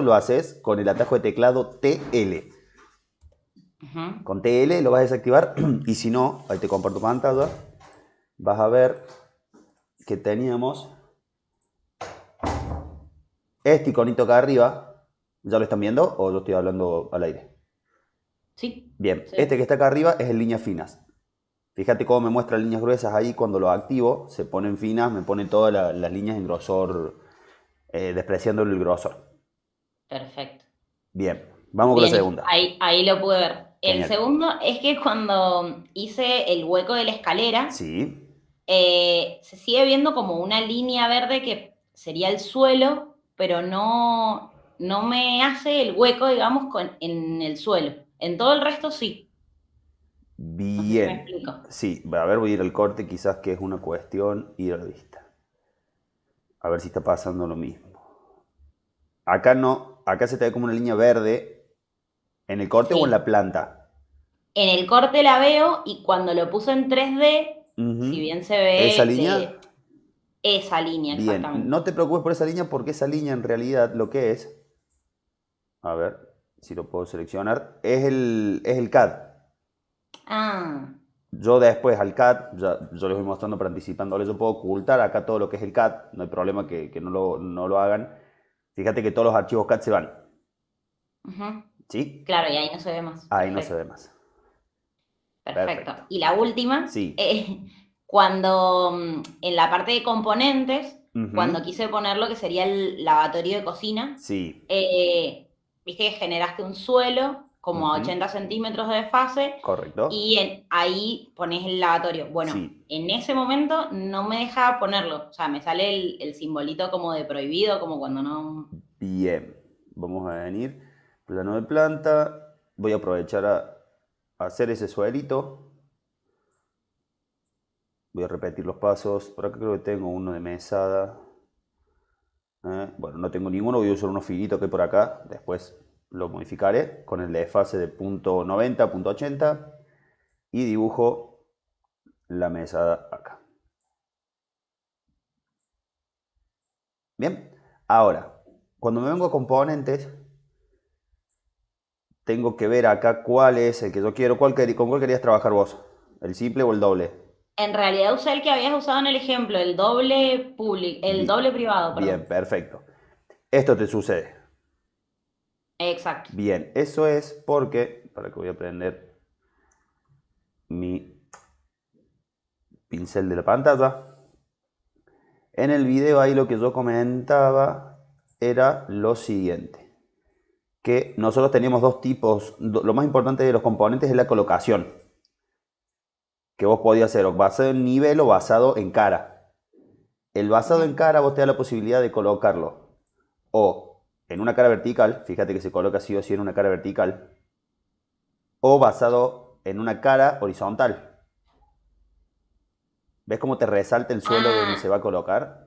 lo haces con el atajo de teclado TL. Ujú. Con TL lo vas a desactivar y si no, ahí te comparto pantalla, vas a ver que teníamos este iconito acá arriba. ¿Ya lo están viendo o yo estoy hablando al aire? Sí, Bien, sí. este que está acá arriba es en líneas finas. Fíjate cómo me muestra líneas gruesas ahí cuando lo activo, se ponen finas, me pone todas las líneas en grosor, despreciándole el grosor. Perfecto. Bien, vamos con la Bien, segunda. ahí lo pude ver. El Genial. segundo es que cuando hice el hueco de la escalera, Sí, se sigue viendo como una línea verde que sería el suelo, pero no me hace el hueco, digamos, en el suelo. En todo el resto sí. No sé si me bien. explico. Sí, a ver, voy a ir al corte, quizás que es una cuestión ir a la vista. A ver si está pasando lo mismo. Acá no, acá se te ve como una línea verde en el corte o en la Sí. planta. En el corte la veo y cuando lo puse en 3D, si Ujú. bien se Esa ve línea, esa línea bien. exactamente. No te preocupes por esa línea porque esa línea en realidad lo que es, a ver si lo puedo seleccionar, es el CAD. Ah, Yo después al CAD, yo les voy mostrando para anticipándole, yo puedo ocultar acá todo lo que es el CAD, no hay problema que no lo hagan. Fíjate que todos los archivos CAD se van, ujú. ¿sí? Claro, y ahí no se ve más. Ahí no se Perfecto. ve más. Perfecto. Perfecto. Y la última, Sí. cuando en la parte de componentes, Ujú. cuando quise poner lo que sería el lavatorio de cocina, Sí. eh, viste que generaste un suelo como a Ujú. 80 centímetros de desfase Correcto. y ahí pones el lavatorio. Bueno, Sí. en ese momento no me deja ponerlo, o sea, me sale el simbolito como de prohibido, como cuando no... Bien. Vamos a venir. Plano de planta. Voy a aprovechar a hacer ese suelito. Voy a repetir los pasos. Por acá creo que tengo uno de mesada. Bueno, no tengo ninguno, voy a usar uno finito que hay por acá. Después lo modificaré con el desfase de punto 90, punto 80 y dibujo la mesada acá. Bien, ahora, cuando me vengo a componentes, tengo que ver acá cuál es el que yo quiero. ¿Con cuál querías trabajar vos? ¿El simple o el doble? En realidad usé el que habías usado en el ejemplo, el doble público, el doble privado, Bien, perdón. perfecto. Esto te sucede. Exacto. Bien, eso es porque, para que voy a prender mi pincel de la pantalla. En el video ahí lo que yo comentaba era lo siguiente, que nosotros teníamos dos tipos, lo más importante de los componentes es la colocación, que vos podías hacer o basado en nivel o basado en cara. El basado Ujú. en cara vos te da la posibilidad de colocarlo o en una cara vertical, fíjate que se coloca sí o sí en una cara vertical, o basado en una cara horizontal. ¿Ves cómo te resalta el suelo de donde se Ah, va a colocar?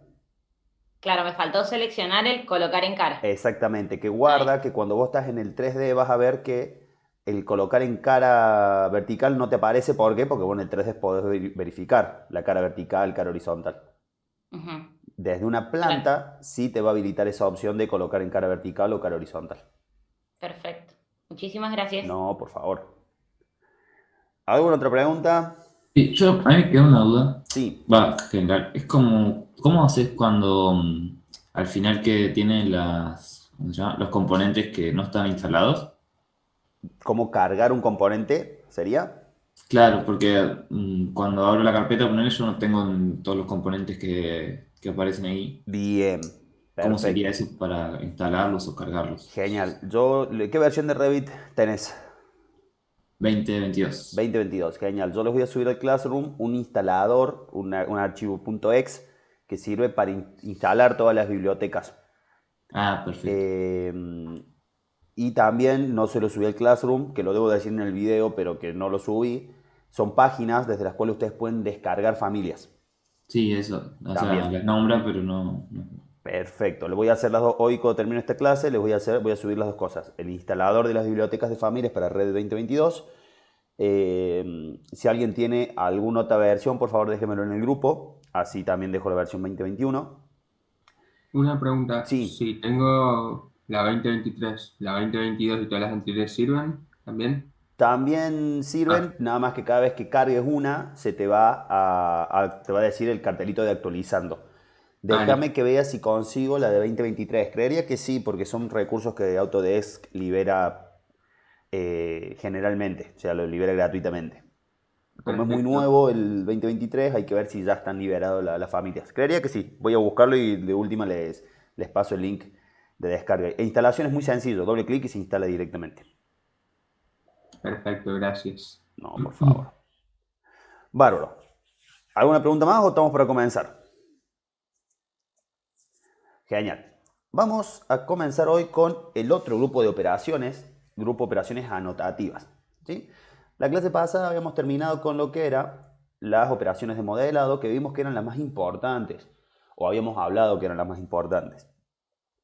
claro, me faltó seleccionar el colocar en cara. Exactamente, que Ahí guarda está. que cuando vos estás en el 3D vas a ver que el colocar en cara vertical no te aparece. ¿Por qué? Porque bueno, en el 3D podés verificar la cara vertical, cara horizontal. Ujú. Desde una Claro, planta sí te va a habilitar esa opción de colocar en cara vertical o cara horizontal. perfecto. Muchísimas gracias. No, por favor. ¿Alguna otra pregunta? Sí, a mí me queda una duda, Sí. va, general, es como, ¿cómo haces cuando al final que tienen ¿cómo se llama? Los componentes que no están instalados? ¿Cómo cargar un componente? ¿Sería? Claro, porque cuando abro la carpeta, poner yo no tengo todos los componentes que aparecen ahí. Bien, ¿Cómo sería perfecto. eso para instalarlos o cargarlos? Genial. ¿Qué versión de Revit tenés? 2022. 2022, genial. Yo les voy a subir al Classroom un instalador, un archivo .exe que sirve para instalar todas las bibliotecas. Ah, perfecto. Eh, y también, no se lo subí al Classroom, que lo debo decir en el video, pero que no lo subí. Son páginas desde las cuales ustedes pueden descargar familias. Sí, eso. O sea, También. las nombra, pero no. Perfecto. Le voy a hacer las dos. Hoy cuando termine esta clase, voy a subir las dos cosas. El instalador de las bibliotecas de familias para Red 2022. Si alguien tiene alguna otra versión, por favor déjemelo en el grupo. Así también dejo la versión 2021. Una pregunta, Sí, si tengo La 2023, la 2022 y todas las anteriores sirven también. También Ah, sirven, nada más que cada vez que cargues una, se te va te va a decir el cartelito de actualizando. listo. Déjame que vea si consigo la de 2023. Creería que sí, porque son recursos que Autodesk libera generalmente, o sea, lo libera gratuitamente. Como es muy Perfecto. nuevo el 2023, hay que ver si ya están liberados las familias. Creería que sí. Voy a buscarlo y de última les paso el link de descarga. E instalación es muy sencillo, doble clic y se instala directamente. Perfecto, gracias. No, por favor. Bárbaro. ¿Alguna pregunta más o estamos para comenzar? Genial. Vamos a comenzar hoy con el otro grupo de operaciones anotativas. ¿Sí? La clase pasada habíamos terminado con lo que eran las operaciones de modelado, que vimos que eran las más importantes, o habíamos hablado que eran las más importantes.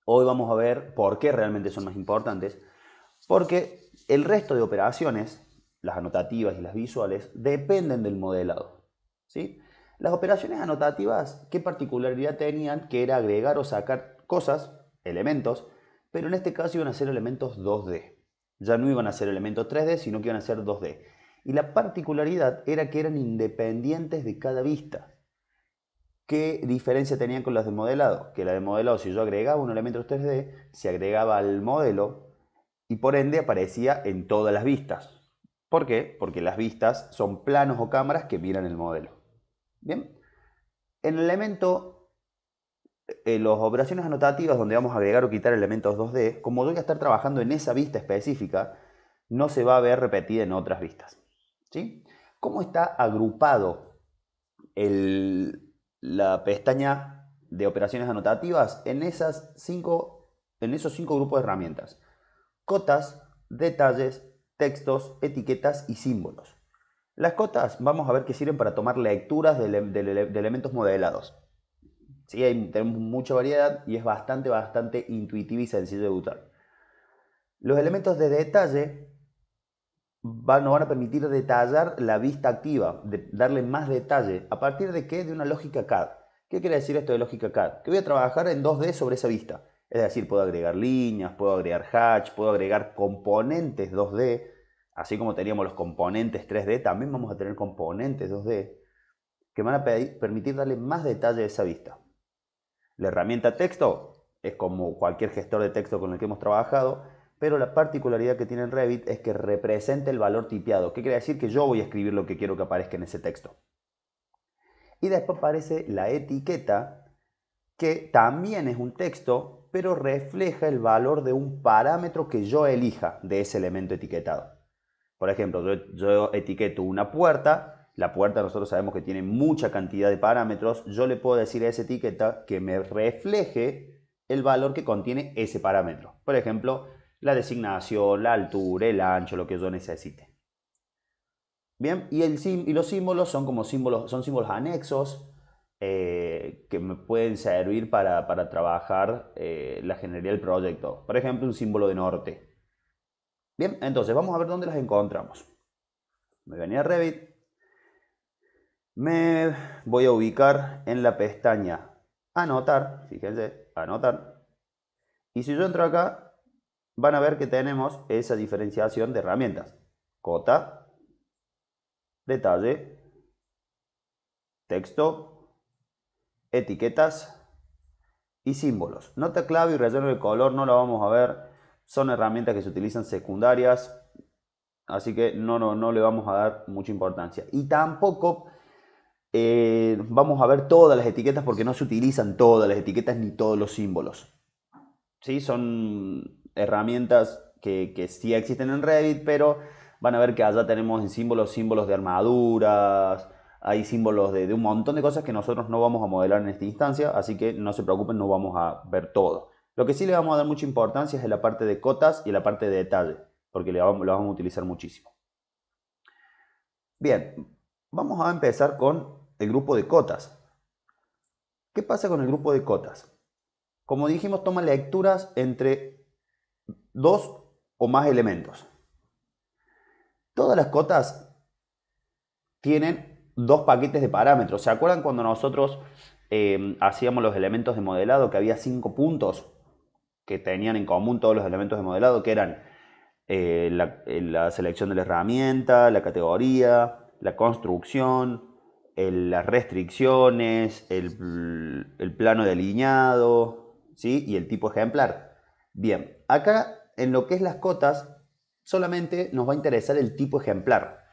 Hoy vamos a ver por qué realmente son más importantes, porque el resto de operaciones, las anotativas y las visuales, dependen del modelado. ¿Sí? Las operaciones anotativas, ¿qué particularidad tenían? Que era agregar o sacar cosas, elementos, pero en este caso iban a ser elementos 2D. Ya no iban a ser elementos 3D, sino que iban a ser 2D. Y la particularidad era que eran independientes de cada vista. ¿Qué diferencia tenían con las de modelado? Que la de modelado, si yo agregaba un elemento 3D, se agregaba al modelo y por ende aparecía en todas las vistas. ¿Por qué? Porque las vistas son planos o cámaras que miran el modelo. Bien, en el elemento, en las operaciones anotativas donde vamos a agregar o quitar elementos 2D, como voy a estar trabajando en esa vista específica, no se va a ver repetida en otras vistas. ¿Sí? ¿Cómo está agrupado la pestaña de operaciones anotativas en esos cinco grupos de herramientas? Cotas, detalles, textos, etiquetas y símbolos. Las cotas vamos a ver que sirven para tomar lecturas de elementos modelados. ¿Sí? Tenemos mucha variedad y es bastante intuitivo y sencillo de usar. Los elementos de detalle nos van a permitir detallar la vista activa, darle más detalle. ¿A partir de qué? De una lógica CAD. ¿Qué quiere decir esto de lógica CAD? Que voy a trabajar en 2D sobre esa vista. Es decir, puedo agregar líneas, puedo agregar hatch, puedo agregar componentes 2D. Así como teníamos los componentes 3D, también vamos a tener componentes 2D que van a permitir darle más detalle a esa vista. La herramienta texto es como cualquier gestor de texto con el que hemos trabajado, pero la particularidad que tiene Revit es que representa el valor tipeado. ¿Qué quiere decir? Que yo voy a escribir lo que quiero que aparezca en ese texto. Y después aparece la etiqueta, que también es un texto, pero refleja el valor de un parámetro que yo elija de ese elemento etiquetado. Por ejemplo, yo etiqueto una puerta, la puerta nosotros sabemos que tiene mucha cantidad de parámetros, yo le puedo decir a esa etiqueta que me refleje el valor que contiene ese parámetro. Por ejemplo, la designación, la altura, el ancho, lo que yo necesite. Bien, y los símbolos son como son símbolos anexos que me pueden servir para trabajar la generalidad del proyecto. Por ejemplo, un símbolo de norte. Bien, entonces vamos a ver dónde las encontramos. Me venía a Revit, me voy a ubicar en la pestaña anotar, fíjense, anotar. Y si yo entro acá, van a ver que tenemos esa diferenciación de herramientas. Cota, detalle, texto, etiquetas y símbolos. Nota clave y relleno de color no lo vamos a ver. Son herramientas que se utilizan secundarias, así que no le vamos a dar mucha importancia. Y tampoco vamos a ver todas las etiquetas porque no se utilizan todas las etiquetas ni todos los símbolos. ¿Sí? Son herramientas que sí existen en Revit, pero van a ver que allá tenemos en símbolos de armaduras, hay símbolos de un montón de cosas que nosotros no vamos a modelar en esta instancia, así que no se preocupen, no vamos a ver todo. Lo que sí le vamos a dar mucha importancia es en la parte de cotas y en la parte de detalle, porque lo vamos a utilizar muchísimo. Bien, vamos a empezar con el grupo de cotas. ¿Qué pasa con el grupo de cotas? Como dijimos, toma lecturas entre dos o más elementos. Todas las cotas tienen dos paquetes de parámetros. ¿Se acuerdan cuando nosotros hacíamos los elementos de modelado que había 5 puntos? que tenían en común todos los elementos de modelado, que eran la selección de la herramienta, la categoría, la construcción, las restricciones, el plano de alineado, ¿sí? Y el tipo ejemplar. Bien, acá en lo que es las cotas, solamente nos va a interesar el tipo ejemplar,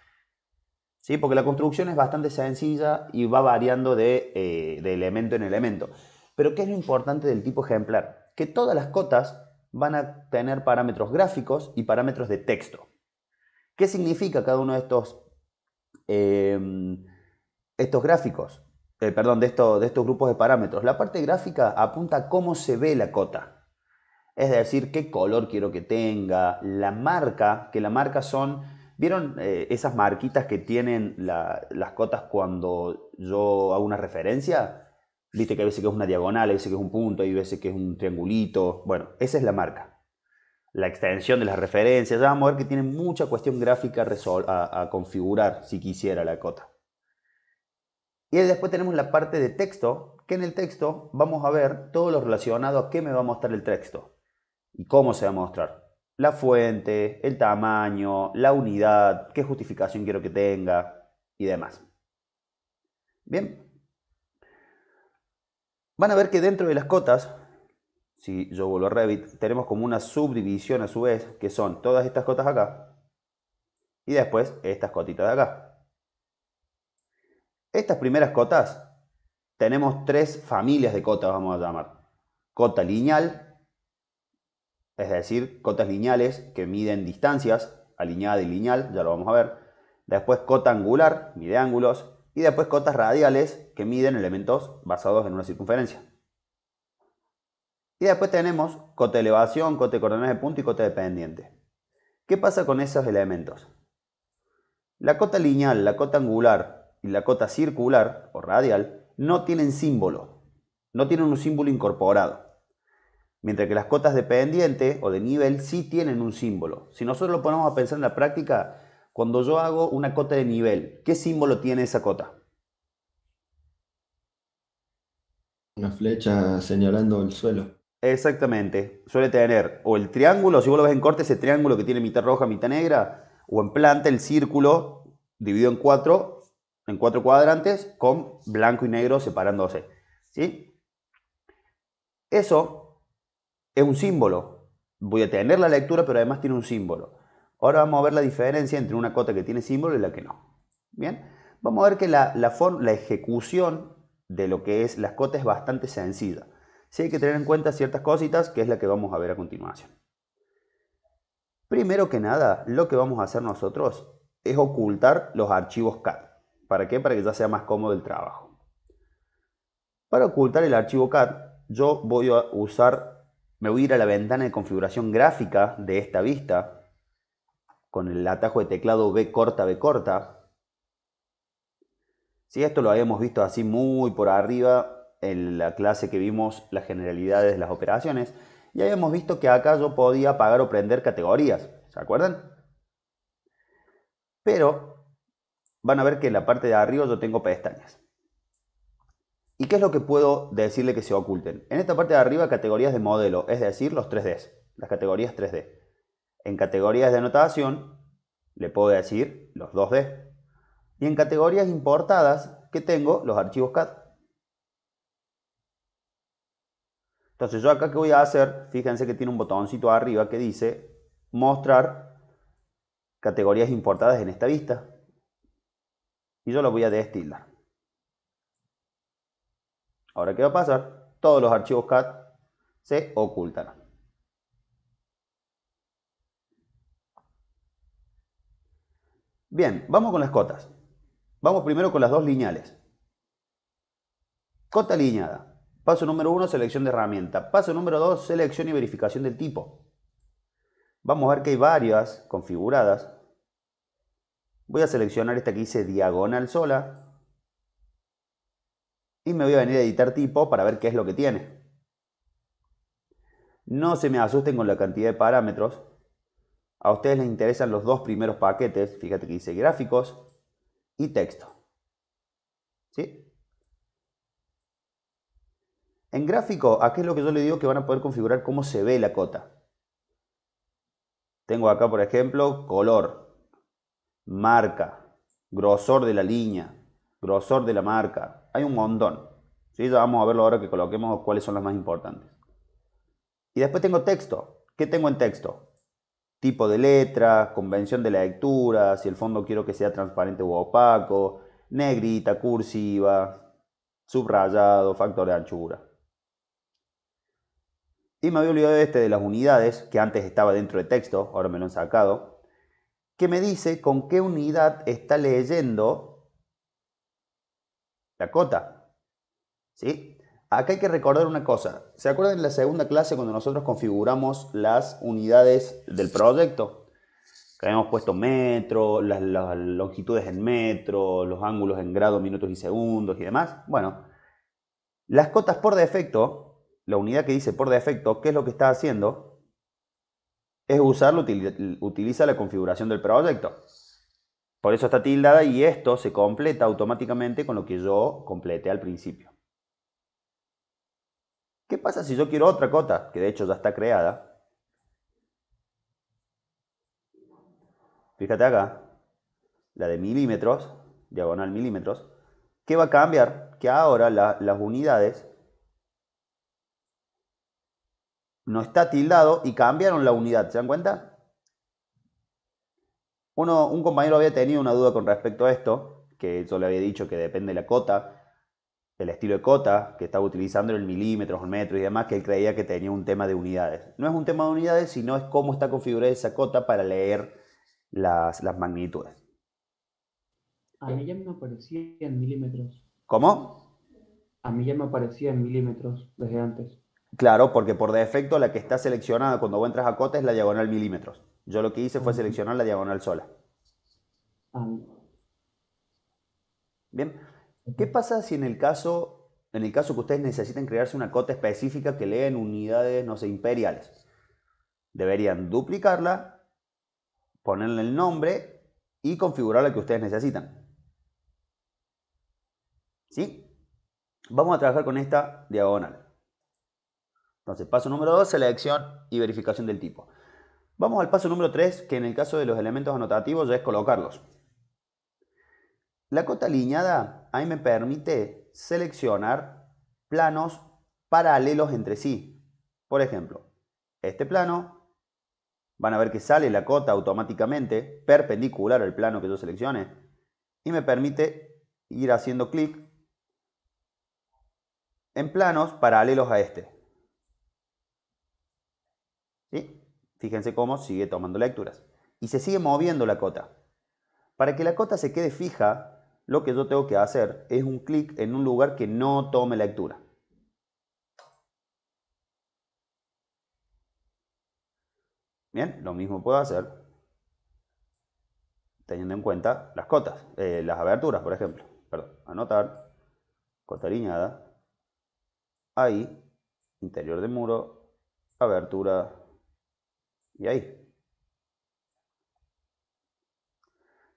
¿sí? Porque la construcción es bastante sencilla y va variando de elemento en elemento. Pero ¿qué es lo importante del tipo ejemplar? Que todas las cotas van a tener parámetros gráficos y parámetros de texto. ¿Qué significa cada uno de estos gráficos? De estos grupos de parámetros. La parte gráfica apunta a cómo se ve la cota. Es decir, qué color quiero que tenga, la marca, que la marca son, ¿vieron esas marquitas que tienen las cotas cuando yo hago una referencia? Viste que a veces que es una diagonal, a veces que es un punto, hay veces que es un triangulito. Bueno, esa es la marca. La extensión de las referencias, ya vamos a ver que tiene mucha cuestión gráfica a configurar si quisiera la cota. Y después tenemos la parte de texto, que en el texto vamos a ver todo lo relacionado a qué me va a mostrar el texto y cómo se va a mostrar. La fuente, el tamaño, la unidad, qué justificación quiero que tenga y demás. Bien. Van a ver que dentro de las cotas, si yo vuelvo a Revit, tenemos como una subdivisión a su vez, que son todas estas cotas acá y después estas cotitas de acá. Estas primeras cotas, tenemos tres familias de cotas, vamos a llamar. Cota lineal, es decir, cotas lineales que miden distancias, alineada y lineal, ya lo vamos a ver. Después cota angular, mide ángulos. Y después cotas radiales, que miden elementos basados en una circunferencia. Y después tenemos cota de elevación, cota de coordenadas de punto y cota de pendiente. ¿Qué pasa con esos elementos? La cota lineal, la cota angular y la cota circular o radial no tienen símbolo, no tienen un símbolo incorporado. Mientras que las cotas de pendiente o de nivel sí tienen un símbolo. Si nosotros lo ponemos a pensar en la práctica, cuando yo hago una cota de nivel, ¿qué símbolo tiene esa cota? Una flecha señalando el suelo. Exactamente. Suele tener o el triángulo, si vos lo ves en corte, ese triángulo que tiene mitad roja, mitad negra, o en planta el círculo dividido en cuatro cuadrantes con blanco y negro separándose. ¿Sí? Eso es un símbolo. Voy a tener la lectura, pero además tiene un símbolo. Ahora vamos a ver la diferencia entre una cota que tiene símbolo y la que no. Bien, vamos a ver que la ejecución de lo que es las cotas es bastante sencilla. Sí hay que tener en cuenta ciertas cositas, que es la que vamos a ver a continuación. Primero que nada, lo que vamos a hacer nosotros es ocultar los archivos CAD. ¿Para qué? Para que ya sea más cómodo el trabajo. Para ocultar el archivo CAD, yo me voy a ir a la ventana de configuración gráfica de esta vista, con el atajo de teclado B corta. Si esto lo habíamos visto así muy por arriba en la clase que vimos las generalidades de las operaciones, y habíamos visto que acá yo podía apagar o prender categorías, ¿se acuerdan? Pero van a ver que en la parte de arriba yo tengo pestañas. ¿Y qué es lo que puedo decirle que se oculten? En esta parte de arriba, categorías de modelo, es decir, los 3Ds, las categorías 3D. En categorías de anotación, le puedo decir los 2D. Y en categorías importadas, que tengo los archivos CAD. Entonces yo acá, ¿qué voy a hacer? Fíjense que tiene un botoncito arriba que dice mostrar categorías importadas en esta vista. Y yo lo voy a destildar. Ahora, ¿qué va a pasar? Todos los archivos CAD se ocultarán. Bien, vamos con las cotas. Vamos primero con las dos lineales. Cota alineada. Paso número 1, selección de herramienta. Paso número 2, selección y verificación del tipo. Vamos a ver que hay varias configuradas. Voy a seleccionar esta que dice diagonal sola. Y me voy a venir a editar tipo para ver qué es lo que tiene. No se me asusten con la cantidad de parámetros. A ustedes les interesan los dos primeros paquetes. Fíjate que dice gráficos y texto. ¿Sí? En gráfico, aquí es lo que yo le digo que van a poder configurar cómo se ve la cota. Tengo acá, por ejemplo, color, marca, grosor de la línea, grosor de la marca. Hay un montón. ¿Sí? Ya vamos a verlo ahora que coloquemos cuáles son las más importantes. Y después tengo texto. ¿Qué tengo en texto? Tipo de letra, convención de la lectura, si el fondo quiero que sea transparente u opaco, negrita, cursiva, subrayado, factor de anchura. Y me había olvidado de las unidades, que antes estaba dentro de texto, ahora me lo han sacado, que me dice con qué unidad está leyendo la cota. ¿Sí? Acá hay que recordar una cosa. ¿Se acuerdan en la segunda clase cuando nosotros configuramos las unidades del proyecto? Que habíamos puesto metro, las longitudes en metro, los ángulos en grados, minutos y segundos y demás. Bueno, las cotas por defecto, la unidad que dice por defecto, ¿qué es lo que está haciendo? Es utiliza la configuración del proyecto. Por eso está tildada y esto se completa automáticamente con lo que yo completé al principio. ¿Qué pasa si yo quiero otra cota? Que de hecho ya está creada. Fíjate acá, la de milímetros, diagonal milímetros. ¿Qué va a cambiar? Que ahora las unidades no está tildado y cambiaron la unidad. ¿Se dan cuenta? Un compañero había tenido una duda con respecto a esto, que yo le había dicho que depende de la cota, el estilo de cota que estaba utilizando, el milímetros, el metro y demás, que él creía que tenía un tema de unidades. No es un tema de unidades, sino es cómo está configurada esa cota para leer las magnitudes. A mí ya me aparecía en milímetros. ¿Cómo? A mí ya me aparecía en milímetros desde antes. Claro, porque por defecto la que está seleccionada cuando vos entras a cota es la diagonal milímetros. Yo lo que hice fue seleccionar la diagonal sola. Ah, Bien. ¿Qué pasa si en el caso que ustedes necesiten crearse una cota específica que lea en unidades, no sé, imperiales? Deberían duplicarla, ponerle el nombre y configurar la que ustedes necesitan. ¿Sí? Vamos a trabajar con esta diagonal. Entonces, paso número 2, selección y verificación del tipo. Vamos al paso número 3, que en el caso de los elementos anotativos ya es colocarlos. La cota alineada a mí me permite seleccionar planos paralelos entre sí. Por ejemplo, este plano, van a ver que sale la cota automáticamente perpendicular al plano que yo seleccione y me permite ir haciendo clic en planos paralelos a este. ¿Sí? Fíjense cómo sigue tomando lecturas. Y se sigue moviendo la cota. Para que la cota se quede fija, lo que yo tengo que hacer es un clic en un lugar que no tome lectura. Bien, lo mismo puedo hacer teniendo en cuenta las cotas, las aberturas, por ejemplo. Perdón, anotar, cota alineada, ahí, interior de muro, abertura y ahí.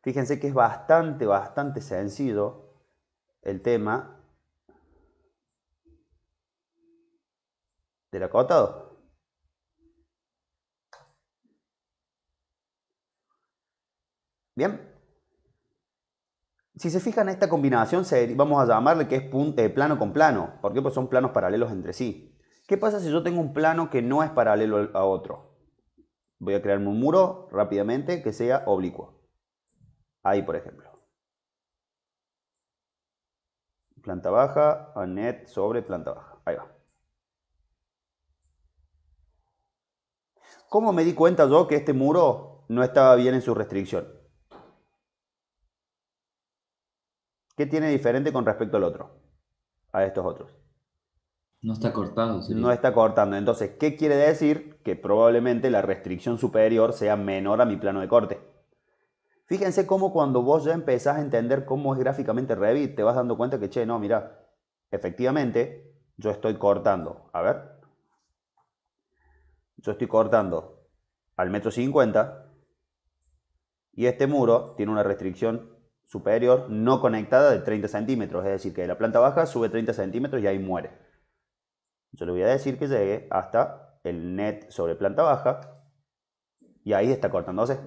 Fíjense que es bastante sencillo el tema del acotado. Bien. Si se fijan, esta combinación vamos a llamarle que es plano con plano. ¿Por qué? Pues son planos paralelos entre sí. ¿Qué pasa si yo tengo un plano que no es paralelo a otro? Voy a crearme un muro rápidamente que sea oblicuo. Ahí, por ejemplo. Planta baja, anet sobre planta baja. Ahí va. ¿Cómo me di cuenta yo que este muro no estaba bien en su restricción? ¿Qué tiene diferente con respecto al otro? A estos otros. No está cortado, sería. No está cortando. Entonces, ¿qué quiere decir? Que probablemente la restricción superior sea menor a mi plano de corte. Fíjense cómo cuando vos ya empezás a entender cómo es gráficamente Revit, te vas dando cuenta que, che, no, mira, efectivamente, yo estoy cortando. A ver. Yo estoy cortando al 1,50 m y este muro tiene una restricción superior no conectada de 30 centímetros. Es decir, que de la planta baja sube 30 centímetros y ahí muere. Yo le voy a decir que llegue hasta el net sobre planta baja y ahí está cortándose.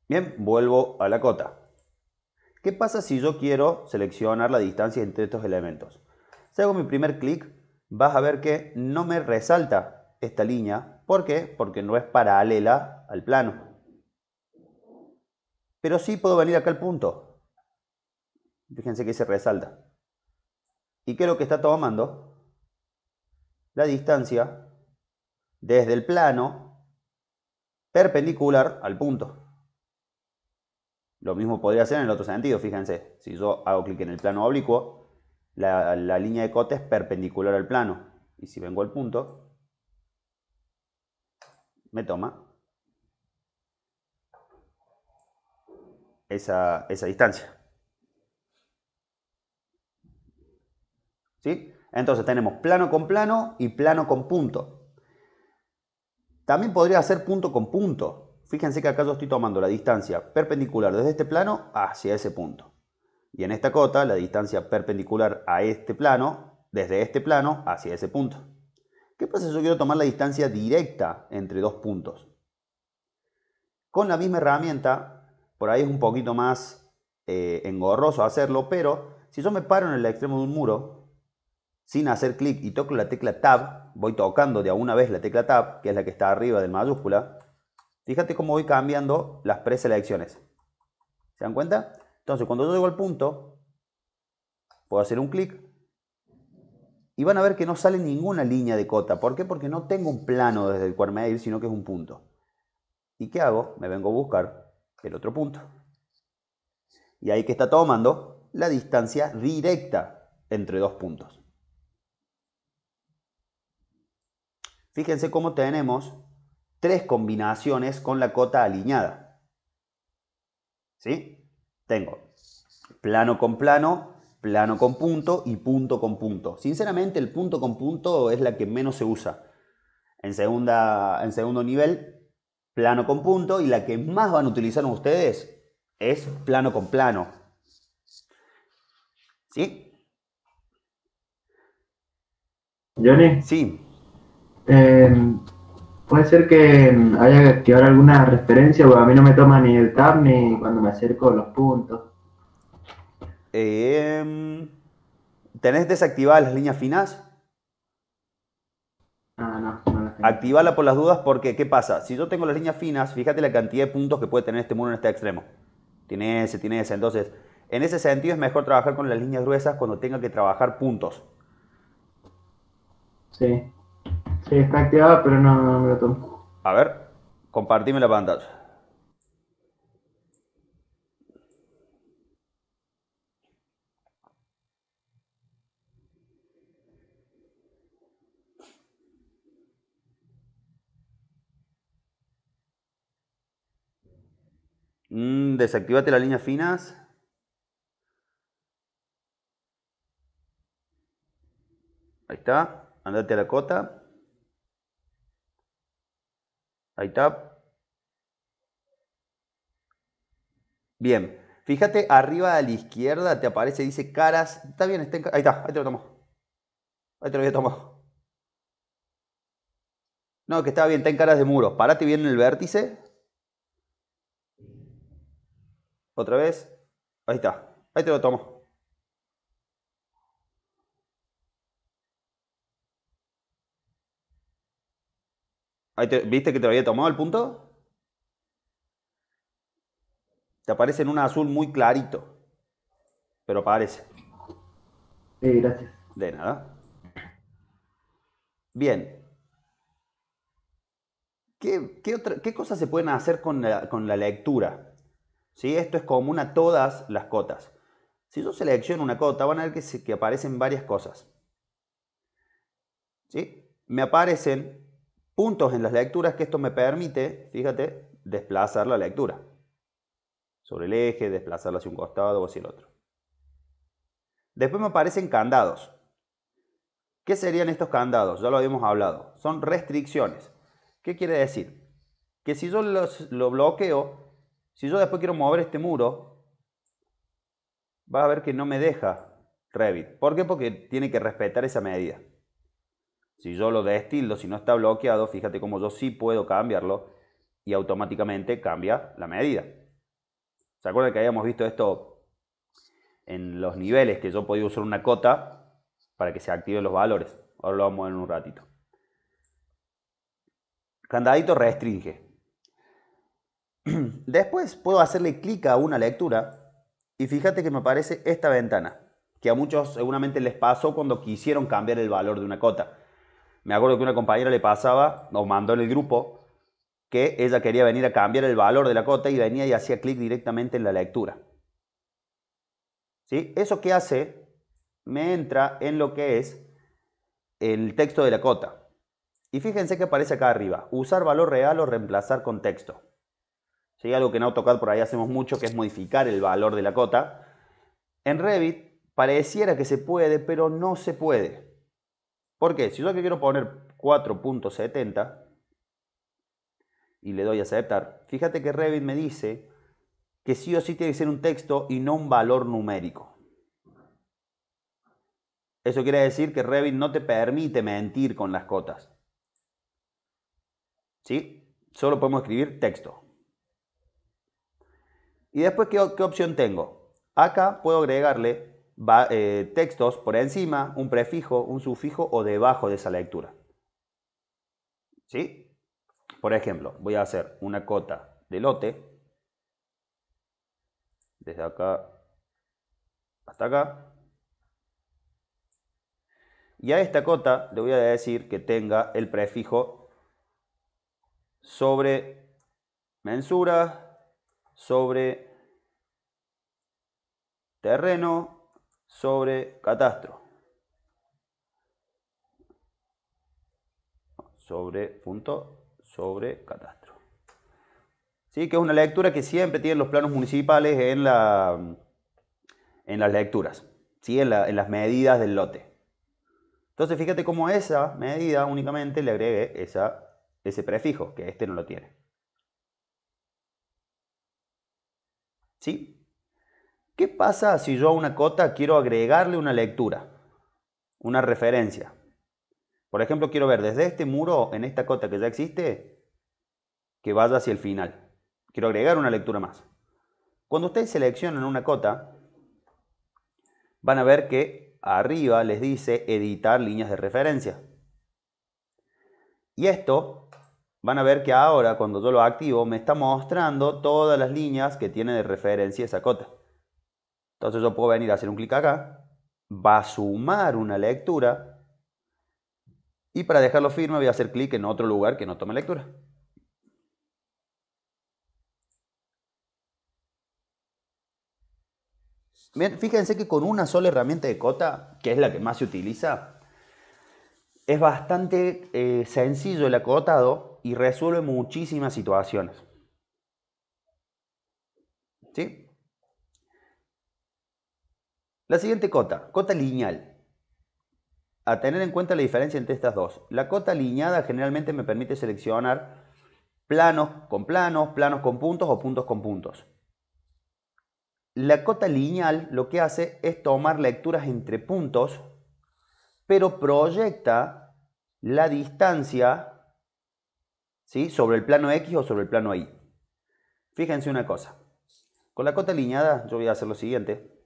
Bien, vuelvo a la cota. ¿Qué pasa si yo quiero seleccionar la distancia entre estos elementos? Si hago mi primer clic, vas a ver que no me resalta esta línea. ¿Por qué? Porque no es paralela al plano. Pero sí puedo venir acá al punto. Fíjense que se resalta. ¿Y qué es lo que está tomando? La distancia desde el plano perpendicular al punto. Lo mismo podría ser en el otro sentido, fíjense. Si yo hago clic en el plano oblicuo, la línea de cota es perpendicular al plano. Y si vengo al punto, me toma esa distancia. ¿Sí? Entonces tenemos plano con plano y plano con punto. También podría ser punto con punto. Fíjense que acá yo estoy tomando la distancia perpendicular desde este plano hacia ese punto. Y en esta cota la distancia perpendicular a este plano, desde este plano hacia ese punto. ¿Qué pasa si yo quiero tomar la distancia directa entre dos puntos? Con la misma herramienta, por ahí es un poquito más engorroso hacerlo, pero si yo me paro en el extremo de un muro, sin hacer clic y toco la tecla Tab, voy tocando de a una vez la tecla Tab, que es la que está arriba de mayúscula, fíjate cómo voy cambiando las preselecciones. ¿Se dan cuenta? Entonces, cuando yo llego al punto, puedo hacer un clic y van a ver que no sale ninguna línea de cota. ¿Por qué? Porque no tengo un plano desde el cual medir, sino que es un punto. ¿Y qué hago? Me vengo a buscar el otro punto. Y ahí que está tomando la distancia directa entre dos puntos. Fíjense cómo tenemos tres combinaciones con la cota alineada. ¿Sí? Tengo plano con plano, plano con punto y punto con punto. Sinceramente, el punto con punto es la que menos se usa. En segundo nivel, plano con punto, y la que más van a utilizar ustedes es plano con plano. ¿Sí? Johnny, Sí. puede ser que haya que activar alguna referencia, porque a mí no me toma ni el tab ni cuando me acerco a los puntos. ¿Tenés desactivadas las líneas finas? Ah, no las tengo. Activarla por las dudas porque, ¿qué pasa? Si yo tengo las líneas finas, fíjate la cantidad de puntos que puede tener este muro en este extremo. Tiene ese. Entonces, en ese sentido es mejor trabajar con las líneas gruesas cuando tenga que trabajar puntos. Sí, está activado, pero no me lo tomo. A ver, compartime la pantalla. Desactivate las líneas finas. Ahí está. Andate a la cota. Ahí está. Bien. Fíjate, arriba a la izquierda te aparece, dice caras. Está bien, ahí está, ahí te lo tomo. Ahí te lo había tomado. No, que estaba bien, está en caras de muro. Parate bien en el vértice. Otra vez. Ahí está. Ahí te lo tomo. ¿Viste que te lo había tomado el punto? Te aparece en un azul muy clarito. Pero aparece. Sí, gracias. De nada. Bien. ¿Qué cosas se pueden hacer con la lectura? ¿Sí? Esto es común a todas las cotas. Si yo selecciono una cota, van a ver que aparecen varias cosas. ¿Sí? Me aparecen puntos en las lecturas que esto me permite, fíjate, desplazar la lectura. Sobre el eje, desplazarla hacia un costado o hacia el otro. Después me aparecen candados. ¿Qué serían estos candados? Ya lo habíamos hablado. Son restricciones. ¿Qué quiere decir? Que si yo lo bloqueo, si yo después quiero mover este muro, vas a ver que no me deja Revit. ¿Por qué? Porque tiene que respetar esa medida. Si yo lo destildo, si no está bloqueado, fíjate cómo yo sí puedo cambiarlo y automáticamente cambia la medida. ¿Se acuerdan que habíamos visto esto en los niveles, que yo podía usar una cota para que se activen los valores? Ahora lo vamos a ver en un ratito. Candadito restringe. Después puedo hacerle clic a una lectura y fíjate que me aparece esta ventana, que a muchos seguramente les pasó cuando quisieron cambiar el valor de una cota. Me acuerdo que una compañera le pasaba, nos mandó en el grupo, que ella quería venir a cambiar el valor de la cota y venía y hacía clic directamente en la lectura. ¿Sí? ¿Eso qué hace? Me entra en lo que es el texto de la cota. Y fíjense que aparece acá arriba, usar valor real o reemplazar con texto. ¿Sí? Algo que en AutoCAD por ahí hacemos mucho, que es modificar el valor de la cota. En Revit pareciera que se puede, pero no se puede. ¿Por qué? Si yo aquí quiero poner 4.70 y le doy a aceptar, fíjate que Revit me dice que sí o sí tiene que ser un texto y no un valor numérico. Eso quiere decir que Revit no te permite mentir con las cotas. ¿Sí? Solo podemos escribir texto. Y después, ¿qué opción tengo? Acá puedo agregarle textos por encima, un prefijo, un sufijo o debajo de esa lectura. ¿Sí? Por ejemplo, voy a hacer una cota de lote. Desde acá hasta acá. Y a esta cota le voy a decir que tenga el prefijo sobre mensura, sobre terreno, sobre catastro. Sobre catastro. ¿Sí? Que es una lectura que siempre tienen los planos municipales en las lecturas, ¿sí? En las medidas del lote. Entonces fíjate cómo esa medida únicamente le agregué ese prefijo, que este no lo tiene. ¿Sí? ¿Qué pasa si yo a una cota quiero agregarle una lectura, una referencia? Por ejemplo, quiero ver desde este muro, en esta cota que ya existe, que vaya hacia el final. Quiero agregar una lectura más. Cuando ustedes seleccionan una cota, van a ver que arriba les dice editar líneas de referencia. Y esto, van a ver que ahora cuando yo lo activo, me está mostrando todas las líneas que tiene de referencia esa cota. Entonces yo puedo venir a hacer un clic acá, va a sumar una lectura, y para dejarlo firme voy a hacer clic en otro lugar que no tome lectura. Bien, fíjense que con una sola herramienta de cota, que es la que más se utiliza, es bastante sencillo el acotado y resuelve muchísimas situaciones. ¿Sí? La siguiente cota lineal. A tener en cuenta la diferencia entre estas dos. La cota lineada generalmente me permite seleccionar planos con puntos o puntos con puntos. La cota lineal lo que hace es tomar lecturas entre puntos, pero proyecta la distancia, ¿sí?, sobre el plano X o sobre el plano Y. Fíjense una cosa. Con la cota lineada yo voy a hacer lo siguiente.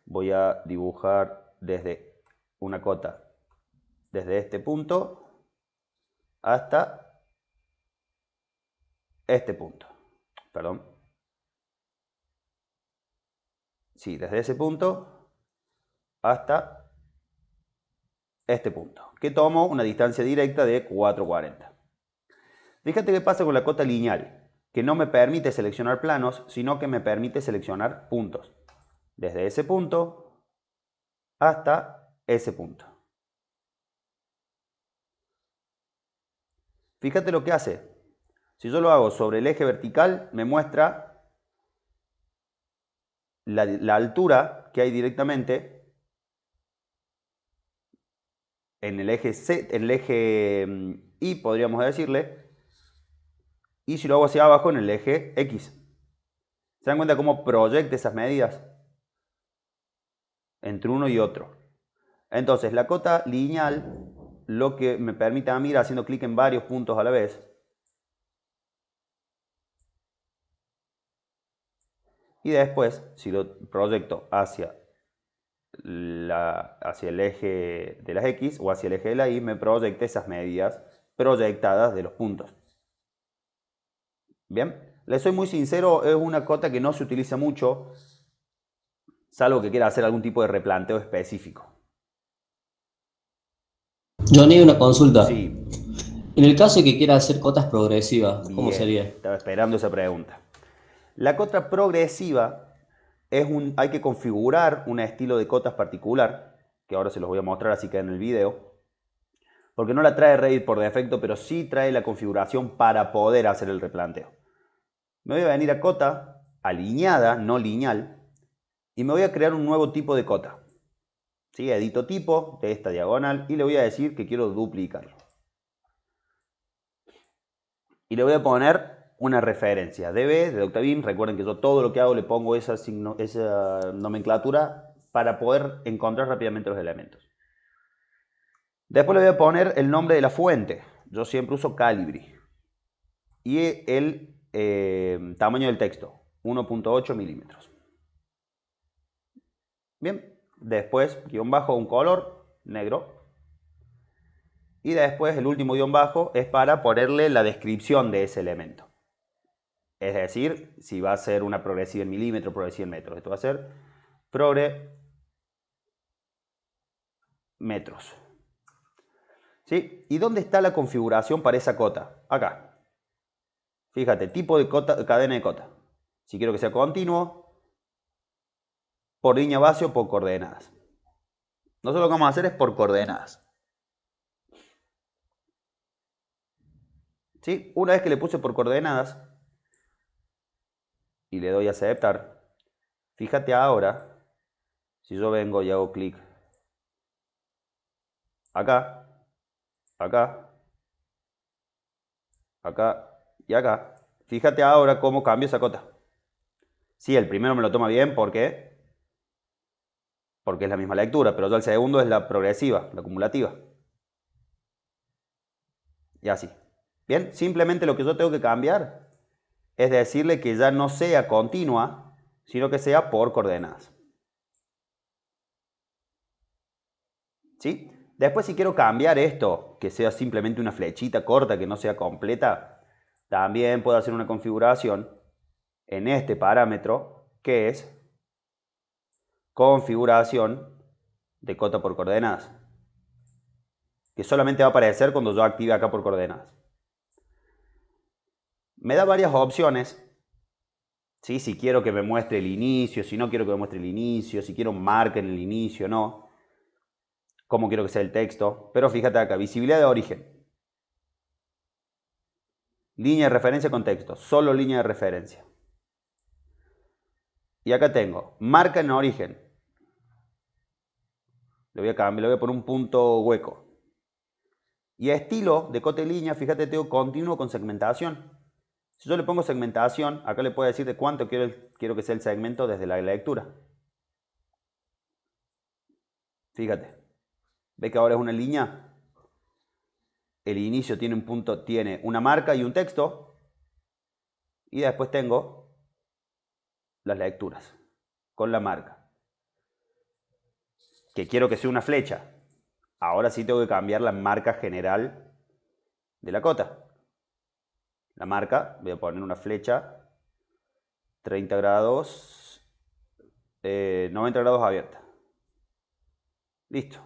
Voy a dibujar desde una cota, desde este punto hasta este punto. Perdón. Sí, desde ese punto hasta este punto, que tomo una distancia directa de 440. Fíjate qué pasa con la cota lineal, que no me permite seleccionar planos, sino que me permite seleccionar puntos. Desde ese punto hasta ese punto. Fíjate lo que hace. Si yo lo hago sobre el eje vertical, me muestra la altura que hay directamente en el eje C, en el eje Y, podríamos decirle, y si lo hago hacia abajo en el eje X. ¿Se dan cuenta cómo proyecta esas medidas? entre uno y otro. Entonces, la cota lineal lo que me permite a mí ir haciendo clic en varios puntos a la vez. Y después, si lo proyecto hacia el eje de las X o hacia el eje de la Y, me proyecta esas medidas proyectadas de los puntos. Bien, les soy muy sincero, es una cota que no se utiliza mucho, salvo que quiera hacer algún tipo de replanteo específico. Johnny, una consulta. Sí, En el caso de que quiera hacer cotas progresivas, ¿cómo bien, sería? estaba esperando esa pregunta. La cota progresiva hay que configurar un estilo de cotas particular, que ahora se los voy a mostrar así que en el video, porque no la trae Revit por defecto, pero sí trae la configuración para poder hacer el replanteo. Me voy a venir a cota alineada, no lineal, y me voy a crear un nuevo tipo de cota. ¿Sí? Edito tipo de esta diagonal y le voy a decir que quiero duplicarlo. Y le voy a poner una referencia. DB de Octavin. Recuerden que yo todo lo que hago le pongo esa nomenclatura para poder encontrar rápidamente los elementos. Después le voy a poner el nombre de la fuente. Yo siempre uso Calibri. Y el tamaño del texto, 1.8 milímetros. Bien. Después, guión bajo, un color negro. Y después el último guión bajo es para ponerle la descripción de ese elemento. Es decir, si va a ser una progresiva en milímetros, progresiva en metros. Esto va a ser progre metros. ¿Sí? ¿Y dónde está la configuración para esa cota? Acá. Fíjate, tipo de cota, cadena de cota. Si quiero que sea continuo, por línea base o por coordenadas. Nosotros lo que vamos a hacer es por coordenadas. ¿Sí? Una vez que le puse por coordenadas y le doy a aceptar, fíjate ahora, si yo vengo y hago clic acá, acá, acá y acá, fíjate ahora cómo cambio esa cota. Sí, el primero me lo toma bien, ¿por qué? Porque es la misma lectura, pero ya el segundo es la progresiva, la acumulativa. Y así. Bien, simplemente lo que yo tengo que cambiar es decirle que ya no sea continua, sino que sea por coordenadas. ¿Sí? Después, si quiero cambiar esto, que sea simplemente una flechita corta, que no sea completa, también puedo hacer una configuración en este parámetro, que es configuración de cota por coordenadas, que solamente va a aparecer cuando yo active acá por coordenadas. Me da varias opciones. ¿Sí? Si quiero que me muestre el inicio, si no quiero que me muestre el inicio, si quiero marca en el inicio, no. Cómo quiero que sea el texto. Pero fíjate acá, visibilidad de origen. Línea de referencia con texto, solo línea de referencia. Y acá tengo, marca en origen. Le voy a cambiar, le voy a poner un punto hueco. Y estilo de cota y línea, fíjate, tengo continuo con segmentación. Si yo le pongo segmentación, acá le puedo decir de cuánto quiero que sea el segmento desde la lectura. Fíjate. ¿Ve que ahora es una línea? El inicio tiene un punto, tiene una marca y un texto. Y después tengo las lecturas con la marca. Que quiero que sea una flecha. Ahora sí tengo que cambiar la marca general de la cota. La marca, voy a poner una flecha 30 grados, 90 grados abierta. Listo.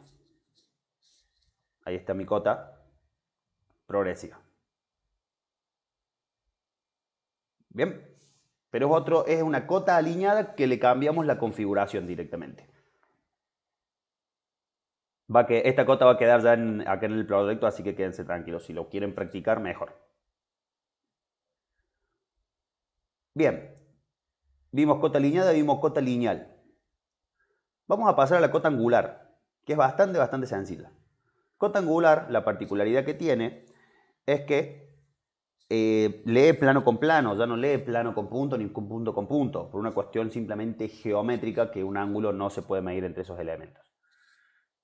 Ahí está mi cota progresiva. Bien. Pero es una cota alineada que le cambiamos la configuración directamente. Esta cota va a quedar ya acá en el proyecto, así que quédense tranquilos. Si lo quieren practicar, mejor. Bien. Vimos cota alineada, vimos cota lineal. Vamos a pasar a la cota angular, que es bastante sencilla. Cota angular, la particularidad que tiene es que lee plano con plano, ya no lee plano con punto ni punto con punto, por una cuestión simplemente geométrica que un ángulo no se puede medir entre esos elementos.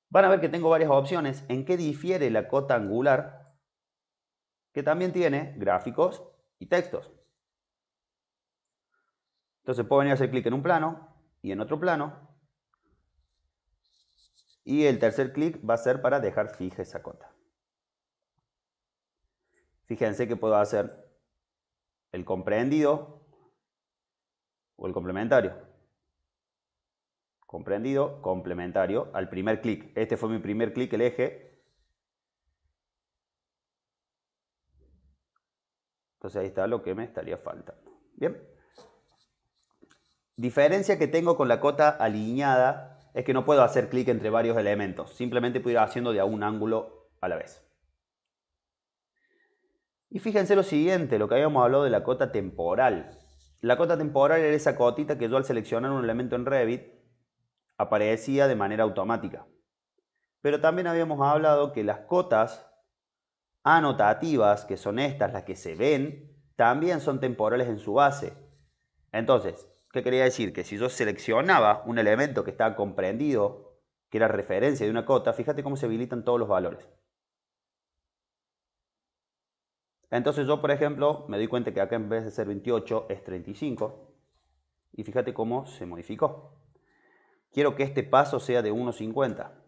Van a ver que tengo varias opciones. ¿En qué difiere la cota angular? Que también tiene gráficos y textos. Entonces puedo venir a hacer clic en un plano y en otro plano. Y el tercer clic va a ser para dejar fija esa cota. Fíjense que puedo hacer el comprendido o el complementario. Comprendido, complementario, al primer clic. Este fue mi primer clic, el eje. Entonces ahí está lo que me estaría faltando. Bien. Diferencia que tengo con la cota alineada es que no puedo hacer clic entre varios elementos. Simplemente puedo ir haciendo de a un ángulo a la vez. Y fíjense lo siguiente, lo que habíamos hablado de la cota temporal. La cota temporal era esa cotita que yo al seleccionar un elemento en Revit aparecía de manera automática. Pero también habíamos hablado que las cotas anotativas, que son estas, las que se ven, también son temporales en su base. Entonces, ¿qué quería decir? Que si yo seleccionaba un elemento que estaba comprendido, que era referencia de una cota, fíjate cómo se habilitan todos los valores. Entonces yo, por ejemplo, me doy cuenta que acá en vez de ser 28 es 35. Y fíjate cómo se modificó. Quiero que este paso sea de 1,50.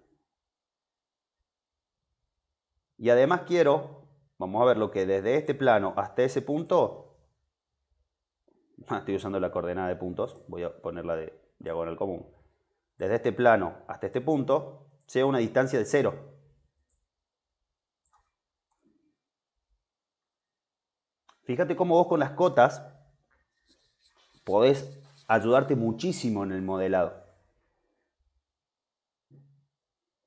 Y además quiero, vamos a verlo, que desde este plano hasta ese punto, estoy usando la coordenada de puntos, voy a ponerla de diagonal común. Desde este plano hasta este punto, sea una distancia de 0. Fíjate cómo vos con las cotas podés ayudarte muchísimo en el modelado.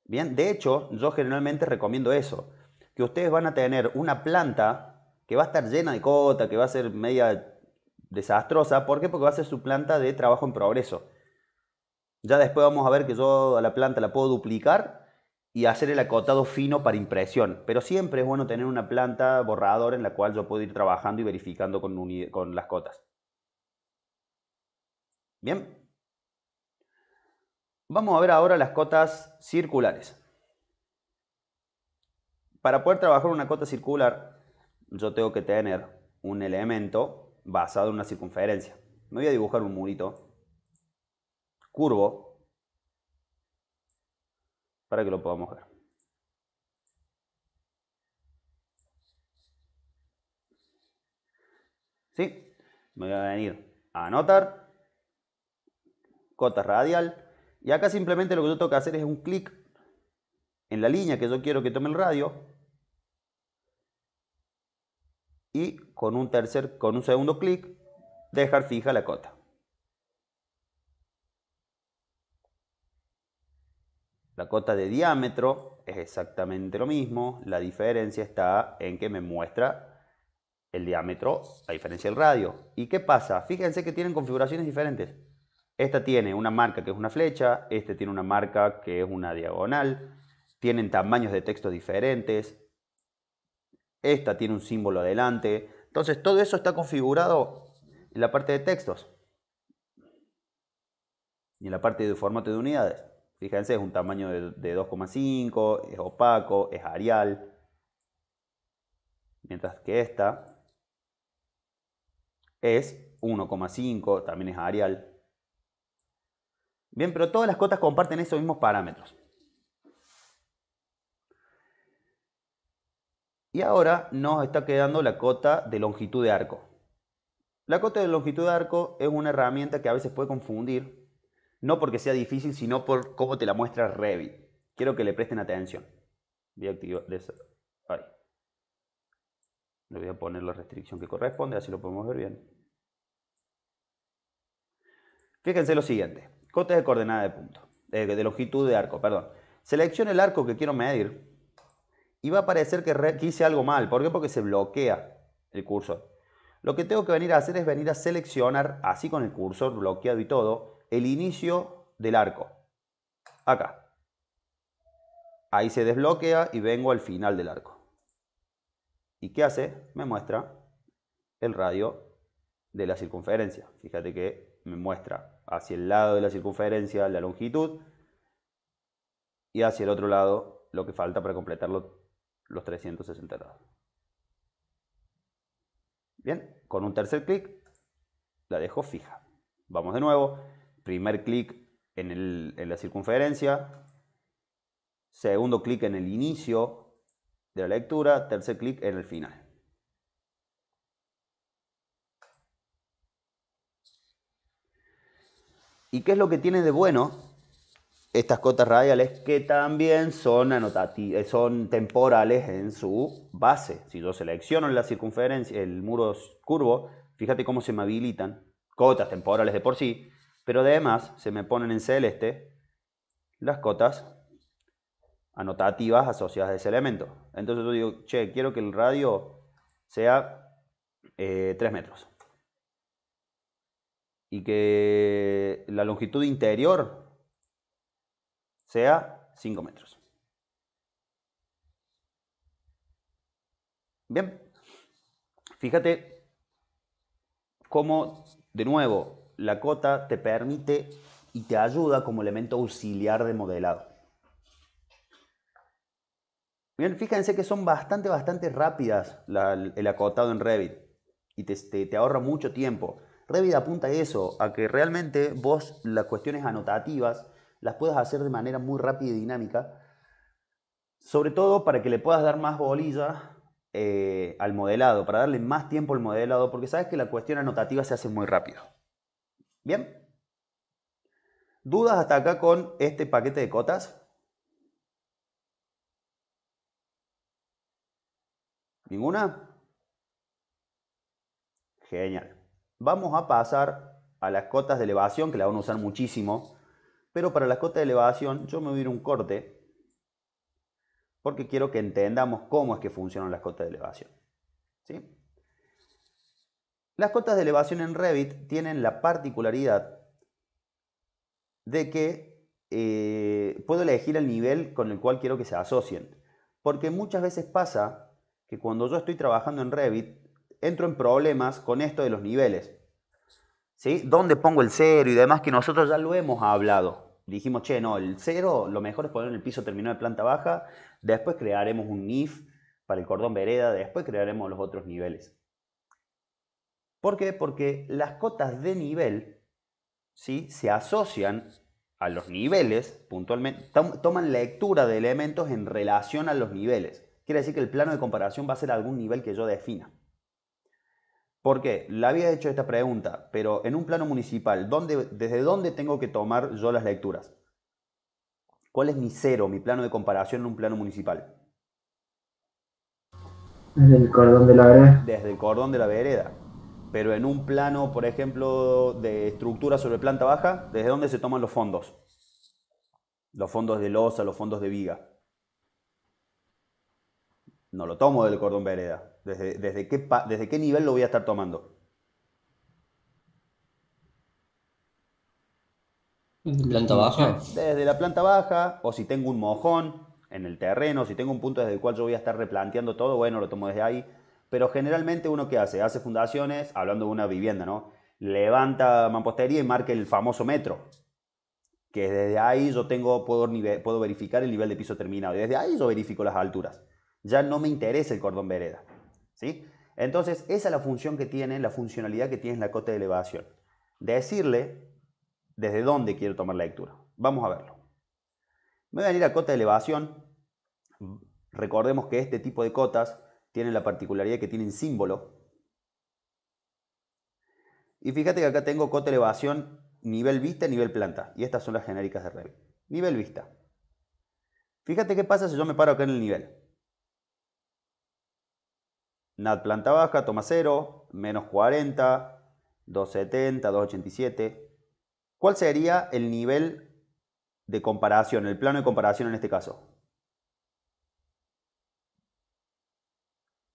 Bien, de hecho, yo generalmente recomiendo eso, que ustedes van a tener una planta que va a estar llena de cota, que va a ser media desastrosa. ¿Por qué? Porque va a ser su planta de trabajo en progreso. Ya después vamos a ver que yo a la planta la puedo duplicar y hacer el acotado fino para impresión. Pero siempre es bueno tener una planta borrador en la cual yo puedo ir trabajando y verificando con las cotas. Bien. Vamos a ver ahora las cotas circulares. Para poder trabajar una cota circular, yo tengo que tener un elemento basado en una circunferencia. Me voy a dibujar un murito curvo para que lo podamos ver. ¿Sí? Me voy a venir a anotar, cota radial, y acá simplemente lo que yo tengo que hacer es un clic en la línea que yo quiero que tome el radio y con un segundo clic dejar fija la cota. La cota de diámetro es exactamente lo mismo, la diferencia está en que me muestra el diámetro a diferencia del radio. ¿Y qué pasa? Fíjense que tienen configuraciones diferentes. Esta tiene una marca que es una flecha, este tiene una marca que es una diagonal, tienen tamaños de texto diferentes, esta tiene un símbolo adelante. Entonces todo eso está configurado en la parte de textos y en la parte de formato de unidades. Fíjense, es un tamaño de 2,5, es opaco, es Arial. Mientras que esta es 1,5, también es Arial. Bien, pero todas las cotas comparten esos mismos parámetros. Y ahora nos está quedando la cota de longitud de arco. La cota de longitud de arco es una herramienta que a veces puede confundir. No porque sea difícil, sino por cómo te la muestra Revit. Quiero que le presten atención. Voy a activar eso. Ahí. Le voy a poner la restricción que corresponde, así lo podemos ver bien. Fíjense lo siguiente. Cota de coordenada de punto. De longitud de arco, perdón. Selecciono el arco que quiero medir. Y va a aparecer que hice algo mal. ¿Por qué? Porque se bloquea el cursor. Lo que tengo que venir a hacer es venir a seleccionar, así con el cursor bloqueado y todo, el inicio del arco. Acá. Ahí se desbloquea y vengo al final del arco. ¿Y qué hace? Me muestra el radio de la circunferencia. Fíjate que me muestra hacia el lado de la circunferencia la longitud y hacia el otro lado lo que falta para completar los 360 grados. Bien, con un tercer clic la dejo fija. Vamos de nuevo. Primer clic en la circunferencia. Segundo clic en el inicio de la lectura. Tercer clic en el final. ¿Y qué es lo que tiene de bueno estas cotas radiales? Que también son son temporales en su base. Si yo selecciono la circunferencia, el muro curvo, fíjate cómo se me habilitan cotas temporales de por sí, pero además se me ponen en celeste las cotas anotativas asociadas a ese elemento. Entonces yo digo, che, quiero que el radio sea 3 metros. Y que la longitud interior sea 5 metros. Bien, fíjate cómo, de nuevo, la cota te permite y te ayuda como elemento auxiliar de modelado. Bien, fíjense que son bastante rápidas el acotado en Revit y te ahorra mucho tiempo. Revit apunta a eso, a que realmente vos las cuestiones anotativas las puedas hacer de manera muy rápida y dinámica, sobre todo para que le puedas dar más bolilla al modelado, para darle más tiempo al modelado, porque sabes que la cuestión anotativa se hace muy rápido. Bien, ¿dudas hasta acá con este paquete de cotas? ¿Ninguna? Genial. Vamos a pasar a las cotas de elevación, que la van a usar muchísimo, pero para las cotas de elevación yo me voy a ir a un corte porque quiero que entendamos cómo es que funcionan las cotas de elevación. ¿Sí? Las cotas de elevación en Revit tienen la particularidad de que puedo elegir el nivel con el cual quiero que se asocien, porque muchas veces pasa que cuando yo estoy trabajando en Revit entro en problemas con esto de los niveles. ¿Sí? ¿Dónde pongo el 0 y demás? Que nosotros ya lo hemos hablado. Dijimos, che, no, el 0 lo mejor es poner en el piso terminal de planta baja, después crearemos un NIF para el cordón vereda, después crearemos los otros niveles. ¿Por qué? Porque las cotas de nivel, ¿sí?, se asocian a los niveles puntualmente, toman lectura de elementos en relación a los niveles. Quiere decir que el plano de comparación va a ser algún nivel que yo defina. ¿Por qué? Le había hecho esta pregunta, pero en un plano municipal, ¿desde dónde tengo que tomar yo las lecturas? ¿Cuál es mi cero, mi plano de comparación en un plano municipal? Desde el cordón de la vereda. Desde el cordón de la vereda. Pero en un plano, por ejemplo, de estructura sobre planta baja, ¿desde dónde se toman los fondos? Los fondos de losa, los fondos de viga. No lo tomo del cordón vereda. ¿Desde qué nivel lo voy a estar tomando? ¿Planta baja? Desde la planta baja, o si tengo un mojón en el terreno, si tengo un punto desde el cual yo voy a estar replanteando todo, bueno, lo tomo desde ahí. Pero generalmente uno, ¿qué hace? Hace fundaciones, hablando de una vivienda, ¿no? Levanta mampostería y marca el famoso metro. Que desde ahí yo puedo verificar el nivel de piso terminado. Y desde ahí yo verifico las alturas. Ya no me interesa el cordón vereda. ¿Sí? Entonces, esa es la función que tiene, la funcionalidad que tiene la cota de elevación. Decirle desde dónde quiero tomar la lectura. Vamos a verlo. Me voy a ir a cota de elevación. Recordemos que este tipo de cotas tienen la particularidad que tienen símbolo. Y fíjate que acá tengo cota de elevación nivel vista y nivel planta. Y estas son las genéricas de Revit. Nivel vista. Fíjate qué pasa si yo me paro acá en el nivel. NAT planta baja, toma 0, menos 40, 270, 287. ¿Cuál sería el nivel de comparación, el plano de comparación en este caso?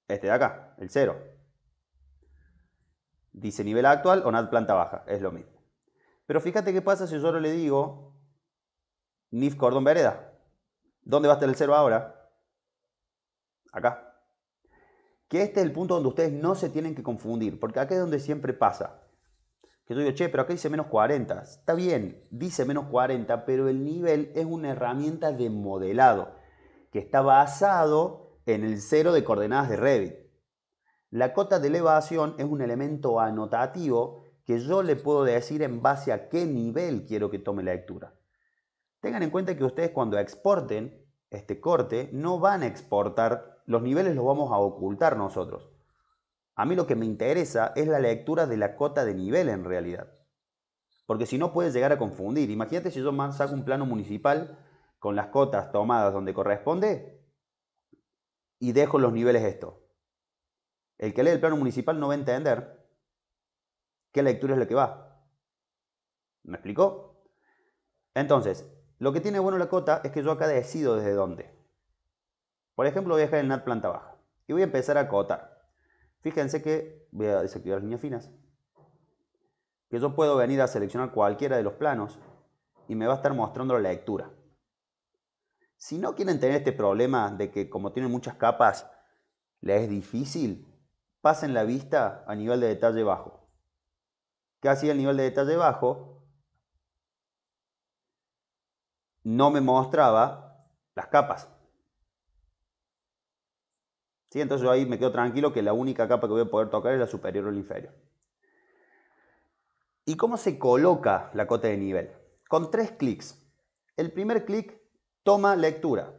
Este de acá, el 0. Dice nivel actual o NAT planta baja, es lo mismo. Pero fíjate qué pasa si yo ahora le digo NIF cordón vereda. ¿Dónde va a estar el 0 ahora? Acá. Que este es el punto donde ustedes no se tienen que confundir, porque acá es donde siempre pasa. Que yo digo, che, pero acá dice menos 40. Está bien, dice menos 40, pero el nivel es una herramienta de modelado, que está basado en el cero de coordenadas de Revit. La cota de elevación es un elemento anotativo que yo le puedo decir en base a qué nivel quiero que tome la lectura. Tengan en cuenta que ustedes cuando exporten este corte no van a exportar, los niveles los vamos a ocultar nosotros. A mí lo que me interesa es la lectura de la cota de nivel en realidad. Porque si no puede llegar a confundir. Imagínate si yo saco un plano municipal con las cotas tomadas donde corresponde y dejo los niveles esto. El que lee el plano municipal no va a entender qué lectura es la que va. ¿Me explicó? Entonces, lo que tiene bueno la cota es que yo acá decido desde dónde. Por ejemplo, voy a dejar el NAT planta baja y voy a empezar a acotar. Fíjense que voy a desactivar las líneas finas. Que yo puedo venir a seleccionar cualquiera de los planos y me va a estar mostrando la lectura. Si no quieren tener este problema de que como tienen muchas capas, les es difícil, pasen la vista a nivel de detalle bajo. ¿Qué hacía el nivel de detalle bajo? No me mostraba las capas. ¿Sí? Entonces yo ahí me quedo tranquilo que la única capa que voy a poder tocar es la superior o la inferior. ¿Y cómo se coloca la cota de nivel? Con 3 clics. El primer clic toma lectura.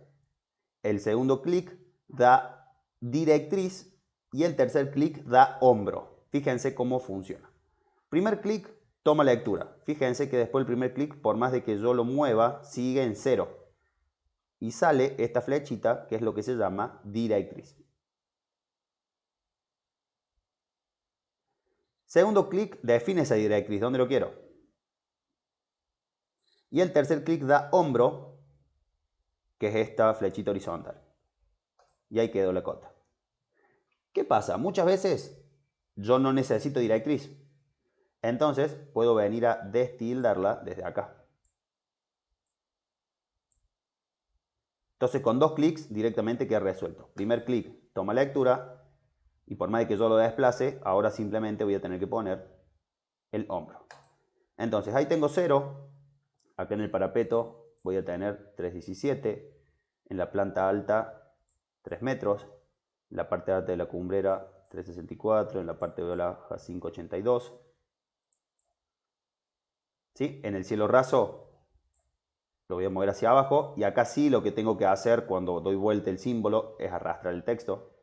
El segundo clic da directriz y el tercer clic da hombro. Fíjense cómo funciona. Primer clic toma lectura. Fíjense que después del primer clic, por más de que yo lo mueva, sigue en 0. Y sale esta flechita que es lo que se llama directriz. Segundo clic define esa directriz, ¿dónde lo quiero? Y el tercer clic da hombro, que es esta flechita horizontal. Y ahí quedó la cota. ¿Qué pasa? Muchas veces yo no necesito directriz. Entonces puedo venir a destildarla desde acá. Entonces con 2 clics directamente queda resuelto. Primer clic toma lectura. Y por más de que yo lo desplace, ahora simplemente voy a tener que poner el hombro. Entonces ahí tengo 0. Acá en el parapeto voy a tener 3,17. En la planta alta 3 metros. En la parte alta de la cumbrera 3,64. En la parte baja 5,82. ¿Sí? En el cielo raso lo voy a mover hacia abajo. Y acá sí lo que tengo que hacer cuando doy vuelta el símbolo es arrastrar el texto.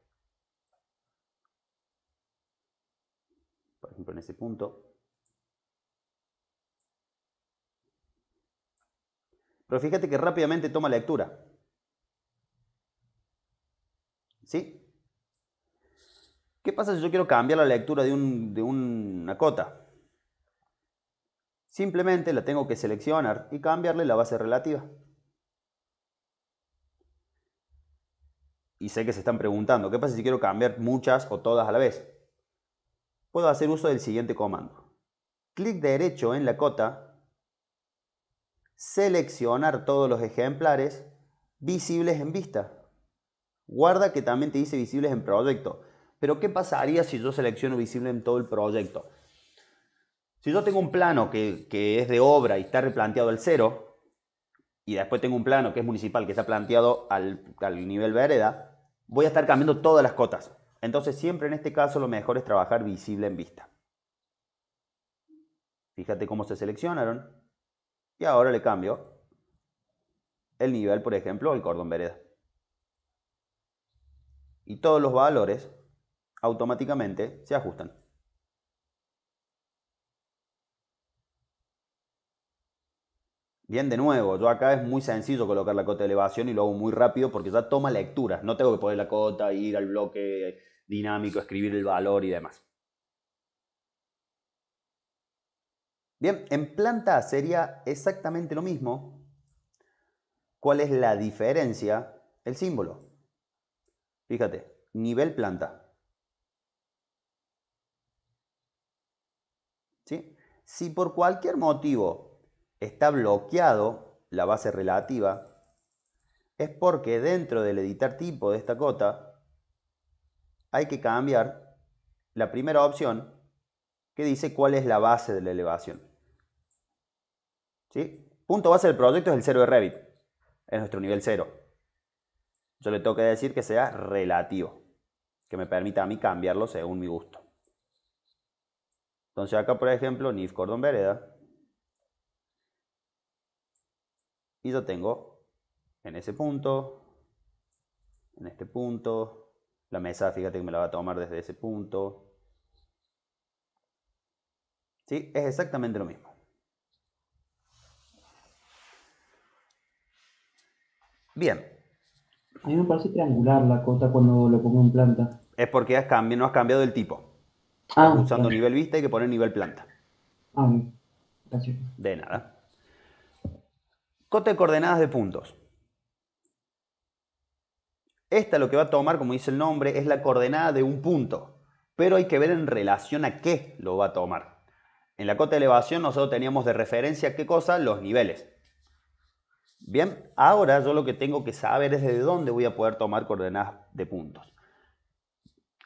Por ejemplo, en ese punto. Pero fíjate que rápidamente toma lectura. ¿Sí? ¿Qué pasa si yo quiero cambiar la lectura de una cota? Simplemente la tengo que seleccionar y cambiarle la base relativa. Y sé que se están preguntando, ¿qué pasa si quiero cambiar muchas o todas a la vez? Puedo hacer uso del siguiente comando. Clic derecho en la cota, seleccionar todos los ejemplares visibles en vista. Guarda que también te dice visibles en proyecto. Pero ¿qué pasaría si yo selecciono visible en todo el proyecto? Si yo tengo un plano que es de obra y está replanteado al 0, y después tengo un plano que es municipal que está planteado al nivel vereda, voy a estar cambiando todas las cotas. Entonces siempre en este caso lo mejor es trabajar visible en vista. Fíjate cómo se seleccionaron. Y ahora le cambio el nivel, por ejemplo, al cordón vereda. Y todos los valores automáticamente se ajustan. Bien, de nuevo, yo acá es muy sencillo colocar la cota de elevación y lo hago muy rápido porque ya toma lecturas. No tengo que poner la cota, ir al bloque dinámico, escribir el valor y demás. Bien, en planta sería exactamente lo mismo. ¿Cuál es la diferencia? El símbolo. Fíjate, nivel planta. ¿Sí? Si por cualquier motivo está bloqueado la base relativa, es porque dentro del editar tipo de esta cota hay que cambiar la primera opción que dice cuál es la base de la elevación. ¿Sí? Punto base del proyecto es el 0 de Revit, es nuestro nivel 0. Yo le tengo que decir que sea relativo, que me permita a mí cambiarlo según mi gusto. Entonces acá, por ejemplo, NIF cordón vereda, y yo tengo en ese punto, en este punto, la mesa, fíjate que me la va a tomar desde ese punto. ¿Sí? Es exactamente lo mismo. Bien, A mí me parece triangular la cota cuando lo pongo en planta. es porque no has cambiado el tipo. Ah, Estás usando claro. nivel vista y hay que poner nivel planta. Ah, bien. Gracias. De nada. Cota de coordenadas de puntos. Esta lo que va a tomar, como dice el nombre, es la coordenada de un punto. Pero hay que ver en relación a qué lo va a tomar. En la cota de elevación nosotros teníamos de referencia ¿qué cosa? Los niveles. Bien, ahora yo lo que tengo que saber es de dónde voy a poder tomar coordenadas de puntos.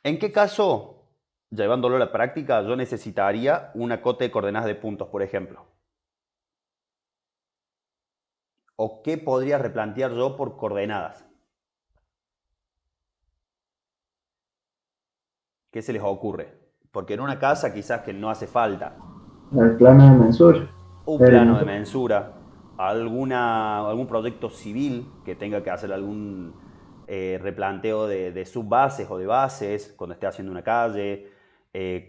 ¿En qué caso, llevándolo a la práctica, yo necesitaría una cota de coordenadas de puntos, por ejemplo? ¿O qué podría replantear yo por coordenadas? ¿Qué se les ocurre? Porque en una casa quizás que no hace falta El plano de mensura. un plano de mensura, algún proyecto civil que tenga que hacer algún replanteo de subbases o de bases cuando esté haciendo una calle,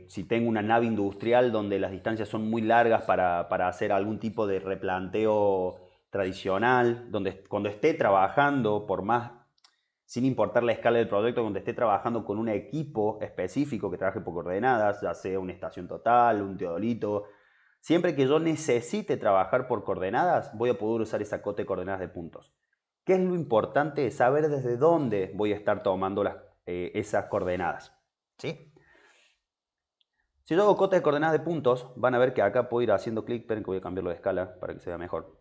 si tengo una nave industrial donde las distancias son muy largas para hacer algún tipo de replanteo tradicional, donde cuando esté trabajando, por más, sin importar la escala del proyecto, donde esté trabajando con un equipo específico que trabaje por coordenadas, ya sea una estación total, un teodolito. Siempre que yo necesite trabajar por coordenadas, voy a poder usar esa cota de coordenadas de puntos. ¿Qué es lo importante? Saber desde dónde voy a estar tomando esas coordenadas. ¿Sí? Si yo hago cota de coordenadas de puntos, van a ver que acá puedo ir haciendo clic, esperen que voy a cambiarlo de escala para que se vea mejor.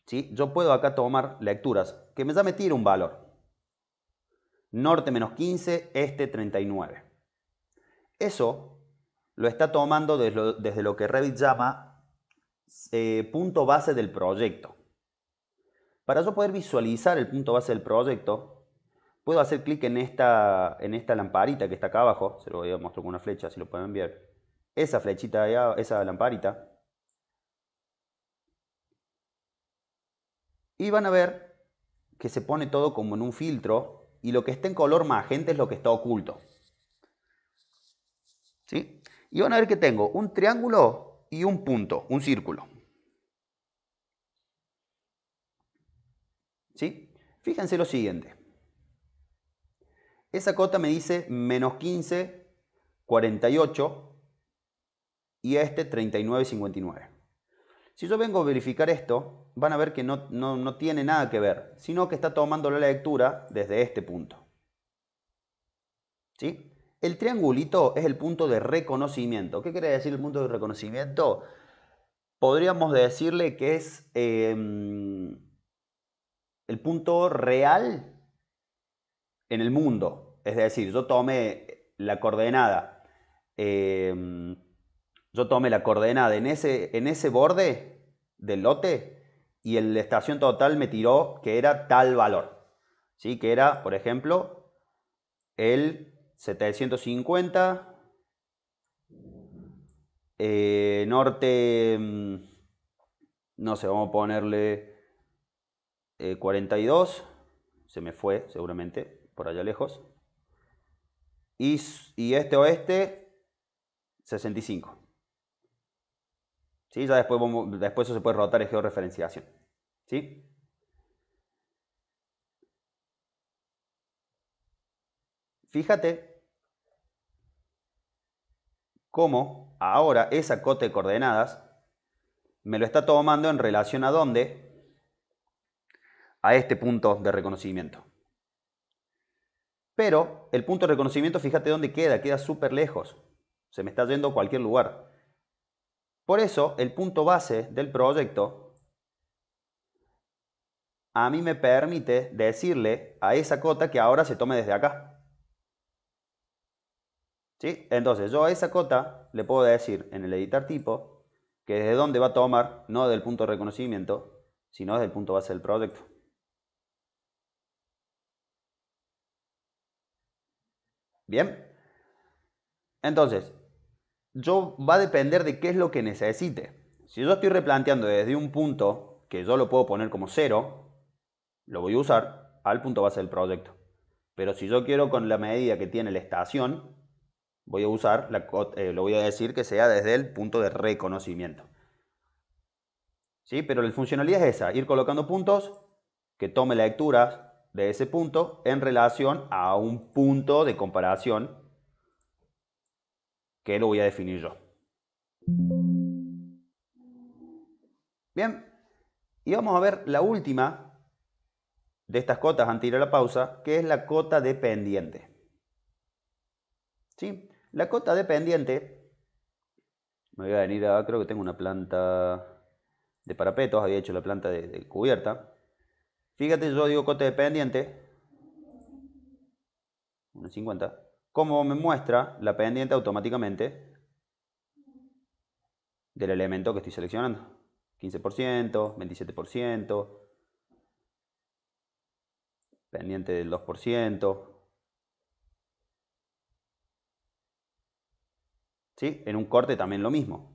¿Sí? Yo puedo acá tomar lecturas que ya me tire un valor. Norte menos 15, este 39. Eso lo está tomando desde lo que Revit llama punto base del proyecto. Para yo poder visualizar el punto base del proyecto, puedo hacer clic en esta lamparita que está acá abajo. Se lo voy a mostrar con una flecha, si lo pueden ver. Esa flechita, esa lamparita. Y van a ver que se pone todo como en un filtro y lo que está en color magenta es lo que está oculto. ¿Sí? Y van a ver que tengo un triángulo y un punto, un círculo. ¿Sí? Fíjense lo siguiente. Esa cota me dice menos 15, 48 y este 39,59. Si yo vengo a verificar esto, van a ver que no tiene nada que ver, sino que está tomando la lectura desde este punto. ¿Sí? El triangulito es el punto de reconocimiento. ¿Qué quiere decir el punto de reconocimiento? Podríamos decirle que es el punto real en el mundo. Es decir, yo tomé la coordenada en ese borde del lote y la estación total me tiró que era tal valor. ¿Sí? Que era, por ejemplo, el 750 norte, no sé, vamos a ponerle 42, se me fue seguramente por allá lejos, y este oeste 65. ¿Sí? Ya después eso se puede rotar en georreferenciación. ¿Sí? Fíjate cómo ahora esa cota de coordenadas me lo está tomando en relación a dónde, a este punto de reconocimiento. Pero el punto de reconocimiento, fíjate dónde queda súper lejos. Se me está yendo a cualquier lugar. Por eso, el punto base del proyecto a mí me permite decirle a esa cota que ahora se tome desde acá. ¿Sí? Entonces yo a esa cota le puedo decir en el editar tipo que desde dónde va a tomar, no del punto de reconocimiento, sino desde el punto base del proyecto. Bien. Entonces, va a depender de qué es lo que necesite. Si yo estoy replanteando desde un punto que yo lo puedo poner como 0, lo voy a usar al punto base del proyecto. Pero si yo quiero con la medida que tiene la estación, voy a usar, lo voy a decir que sea desde el punto de reconocimiento. ¿Sí? Pero la funcionalidad es esa, ir colocando puntos que tome lecturas de ese punto en relación a un punto de comparación que lo voy a definir yo. Bien, y vamos a ver la última de estas cotas antes de ir a la pausa, que es la cota dependiente. ¿Sí? La cota dependiente, me voy a venir a, creo que tengo una planta de parapetos, había hecho la planta de cubierta. Fíjate, yo digo cota dependiente, 1.50, cómo me muestra la pendiente automáticamente del elemento que estoy seleccionando. 15%, 27%, pendiente del 2%. ¿Sí? En un corte también lo mismo.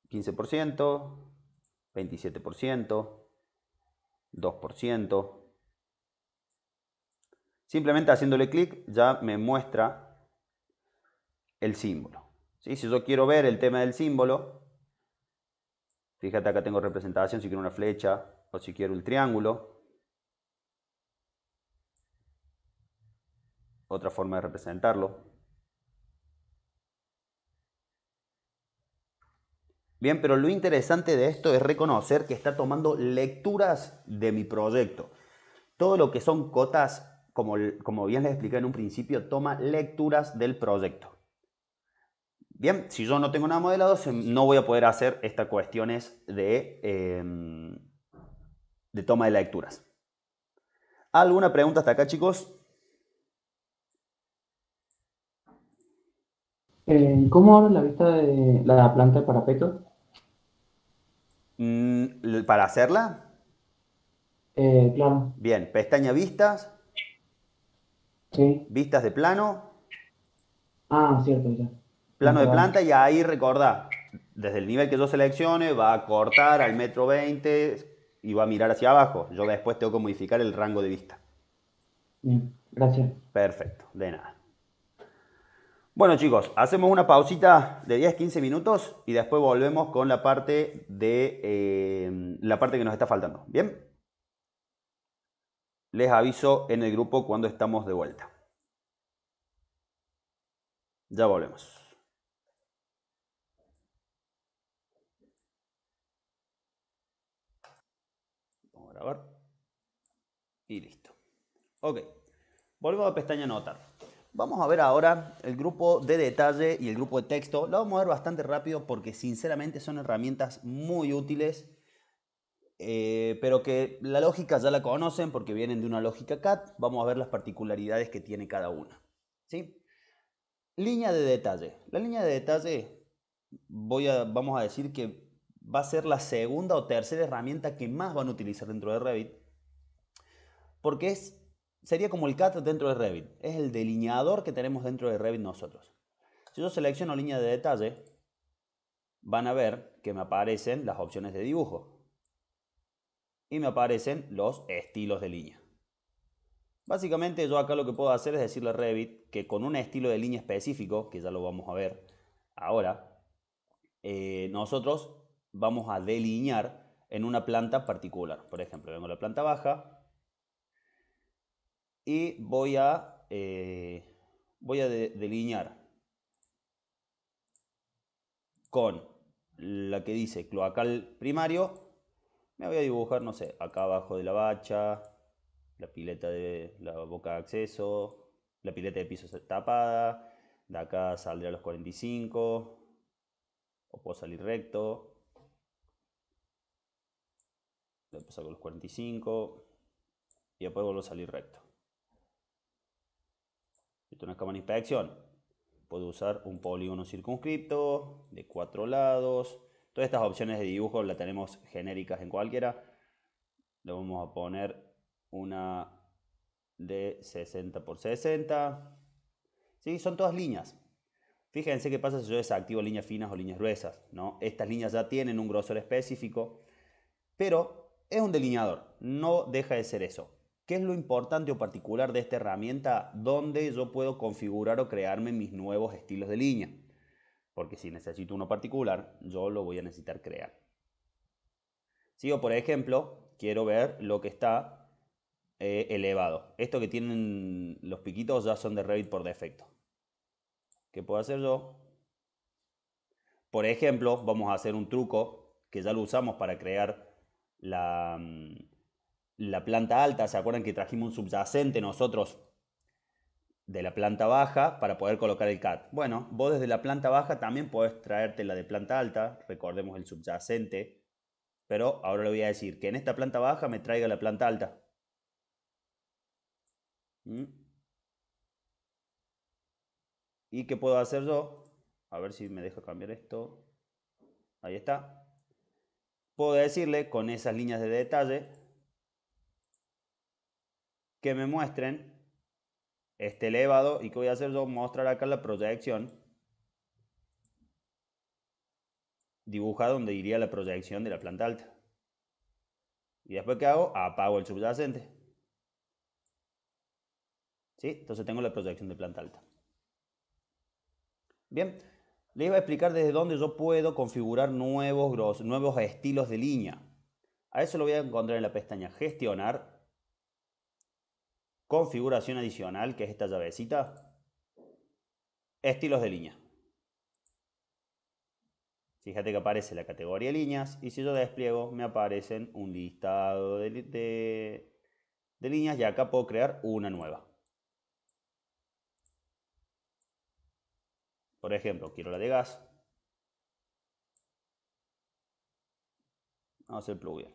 15%, 27%, 2%. Simplemente haciéndole clic ya me muestra el símbolo. ¿Sí? Si yo quiero ver el tema del símbolo, fíjate acá tengo representación si quiero una flecha o si quiero un triángulo. Otra forma de representarlo. Bien, pero lo interesante de esto es reconocer que está tomando lecturas de mi proyecto. Todo lo que son cotas, como bien les expliqué en un principio, toma lecturas del proyecto. Bien, si yo no tengo nada modelado, no voy a poder hacer estas cuestiones de toma de lecturas. ¿Alguna pregunta hasta acá, chicos? ¿Cómo abro la vista de la planta de parapeto? Para hacerla, Claro, bien, pestaña vistas, sí. vistas de plano, Ah, cierto, ya. plano de Perdón. planta y ahí recordá, desde el nivel que yo seleccione va a cortar al 1,20 m y va a mirar hacia abajo. Yo después tengo que modificar el rango de vista. Bien, gracias. Perfecto, de nada. Bueno chicos, hacemos una pausita de 10-15 minutos y después volvemos con la parte la parte que nos está faltando. ¿Bien? Les aviso en el grupo cuando estamos de vuelta. Ya volvemos. Vamos a grabar. Y listo. Ok. Volvemos a pestaña anotar. Vamos a ver ahora el grupo de detalle y el grupo de texto. Lo vamos a ver bastante rápido porque sinceramente son herramientas muy útiles, pero que la lógica ya la conocen porque vienen de una lógica CAD. Vamos a ver las particularidades que tiene cada una. ¿Sí? Línea de detalle. La línea de detalle vamos a decir que va a ser la segunda o tercera herramienta que más van a utilizar dentro de Revit, porque sería como el CAD dentro de Revit, es el delineador que tenemos dentro de Revit nosotros. Si yo selecciono línea de detalle, van a ver que me aparecen las opciones de dibujo y me aparecen los estilos de línea. Básicamente yo acá lo que puedo hacer es decirle a Revit que con un estilo de línea específico, que ya lo vamos a ver ahora, nosotros vamos a delinear en una planta particular. Por ejemplo, vengo a la planta baja y voy a delinear con la que dice cloacal primario. Me voy a dibujar, no sé, acá abajo de la bacha, la pileta de la boca de acceso, la pileta de piso tapada, de acá saldré a los 45, o puedo salir recto. Después saco los 45 y después vuelvo a salir recto. Esto no es cámara de inspección. Puedo usar un polígono circunscripto de 4 lados. Todas estas opciones de dibujo las tenemos genéricas en cualquiera. Le vamos a poner una de 60 por 60. ¿Sí? Son todas líneas. Fíjense qué pasa si yo desactivo líneas finas o líneas gruesas, ¿no? Estas líneas ya tienen un grosor específico, pero es un delineador, no deja de ser eso. ¿Qué es lo importante o particular de esta herramienta? Donde yo puedo configurar o crearme mis nuevos estilos de línea. Porque si necesito uno particular, yo lo voy a necesitar crear. Si yo, por ejemplo, quiero ver lo que está elevado. Esto que tienen los piquitos ya son de Revit por defecto. ¿Qué puedo hacer yo? Por ejemplo, vamos a hacer un truco que ya lo usamos para crear la planta alta. ¿Se acuerdan que trajimos un subyacente nosotros de la planta baja para poder colocar el CAD? Bueno, vos desde la planta baja también podés traerte la de planta alta. Recordemos el subyacente. Pero ahora le voy a decir que en esta planta baja me traiga la planta alta. ¿Y qué puedo hacer yo? A ver si me deja cambiar esto. Ahí está. Puedo decirle con esas líneas de detalle que me muestren este elevado. ¿Y qué voy a hacer yo? Mostrar acá la proyección. Dibuja donde iría la proyección de la planta alta. Y después, ¿qué hago? Apago el subyacente. ¿Sí? Entonces tengo la proyección de planta alta. Bien, les iba a explicar desde dónde yo puedo configurar nuevos estilos de línea. A eso lo voy a encontrar en la pestaña Gestionar, Configuración adicional, que es esta llavecita, Estilos de línea. Fíjate que aparece la categoría líneas y si yo despliego me aparecen un listado de líneas y acá puedo crear una nueva. Por ejemplo, quiero la de gas. Vamos a hacer pluvial.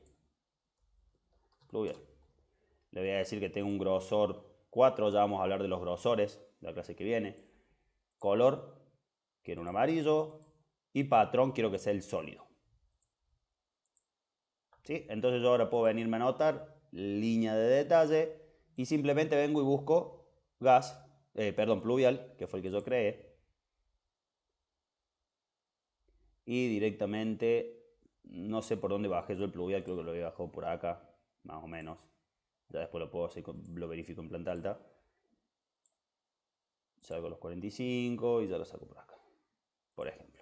Pluvial. Le voy a decir que tengo un grosor 4, ya vamos a hablar de los grosores de la clase que viene. Color, quiero un amarillo. Y patrón, quiero que sea el sólido. ¿Sí? Entonces yo ahora puedo venirme a anotar línea de detalle y simplemente vengo y busco gas, pluvial, que fue el que yo creé. Y directamente, no sé por dónde bajé yo el pluvial, creo que lo había bajado por acá, más o menos. Ya después lo puedo hacer, lo verifico en planta alta. Salgo los 45 y ya lo saco por acá, por ejemplo.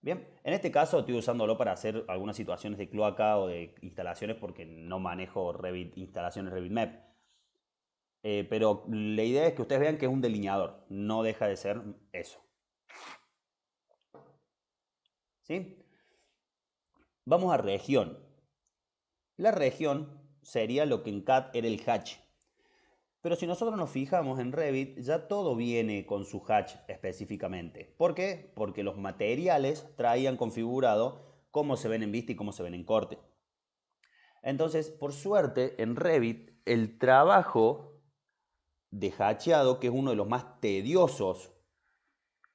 Bien, en este caso estoy usándolo para hacer algunas situaciones de cloaca o de instalaciones porque no manejo instalaciones Revit Map. Pero la idea es que ustedes vean que es un delineador, no deja de ser eso. ¿Sí? Vamos a región. La región sería lo que en CAD era el hatch. Pero si nosotros nos fijamos en Revit, ya todo viene con su hatch específicamente. ¿Por qué? Porque los materiales traían configurado cómo se ven en vista y cómo se ven en corte. Entonces, por suerte, en Revit, el trabajo de hatcheado, que es uno de los más tediosos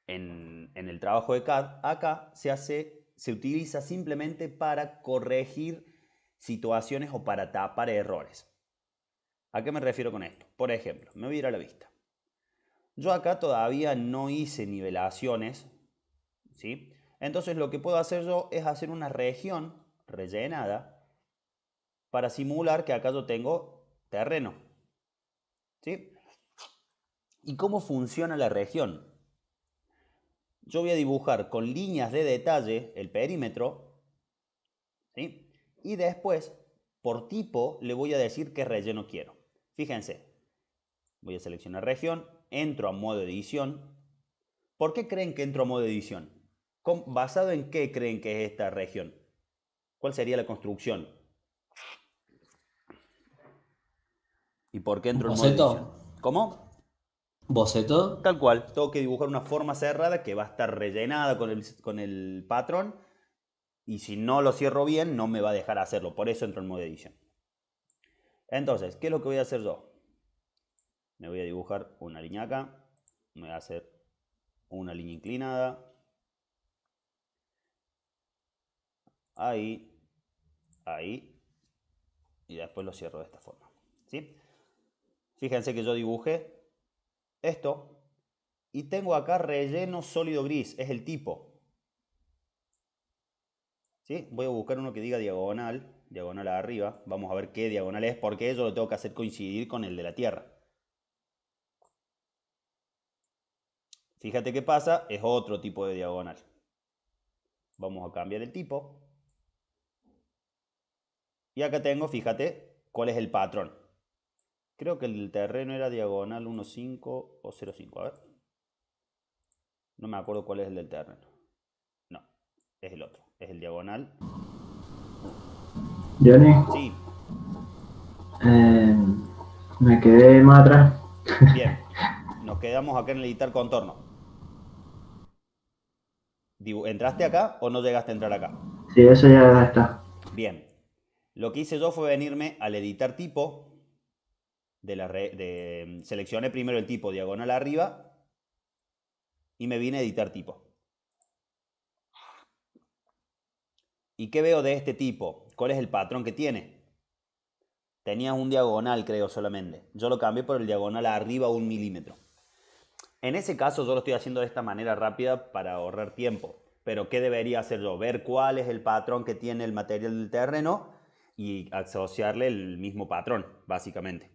en el trabajo de CAD, acá se utiliza simplemente para corregir situaciones o para tapar errores. ¿A qué me refiero con esto? Por ejemplo, me voy a ir a la vista. Yo acá todavía no hice nivelaciones, ¿sí? Entonces lo que puedo hacer yo es hacer una región rellenada para simular que acá yo tengo terreno, ¿sí? ¿Y cómo funciona la región? Yo voy a dibujar con líneas de detalle el perímetro, ¿sí? Y después, por tipo, le voy a decir qué relleno quiero. Fíjense, voy a seleccionar región, entro a modo edición. ¿Por qué creen que entro a modo edición? ¿Basado en qué creen que es esta región? ¿Cuál sería la construcción? ¿Y por qué entro en modo ¿Boceto? edición? ¿Cómo? ¿Boceto? Tal cual, tengo que dibujar una forma cerrada que va a estar rellenada con el patrón Y si no lo cierro bien, no me va a dejar hacerlo. Por eso entro en modo edición. Entonces, ¿qué es lo que voy a hacer yo? Me voy a dibujar una línea acá. Me voy a hacer una línea inclinada. Ahí. Ahí. Y después lo cierro de esta forma. ¿Sí? Fíjense que yo dibujé esto. Y tengo acá relleno sólido gris. Es el tipo. ¿Sí? Voy a buscar uno que diga diagonal. Diagonal arriba. Vamos a ver qué diagonal es. Porque yo lo tengo que hacer coincidir con el de la Tierra. Fíjate qué pasa. Es otro tipo de diagonal. Vamos a cambiar el tipo. Y acá tengo, fíjate, cuál es el patrón. Creo que el terreno era diagonal 1,5 o 0,5. A ver. No me acuerdo cuál es el del terreno. No, es el otro. Es el diagonal. Johnny, Sí, me quedé más atrás. bien. Nos quedamos acá en el editar contorno. ¿Entraste acá o no llegaste a entrar acá? Sí, eso ya está. Bien. Lo que hice yo fue venirme al editar tipo. Seleccioné primero el tipo diagonal arriba. Y me vine a editar tipo. ¿Y qué veo de este tipo? ¿Cuál es el patrón que tiene? Tenías un diagonal, creo, solamente. Yo lo cambié por el diagonal arriba 1 milímetro. En ese caso yo lo estoy haciendo de esta manera rápida para ahorrar tiempo. Pero ¿qué debería hacer yo? Ver cuál es el patrón que tiene el material del terreno y asociarle el mismo patrón, básicamente.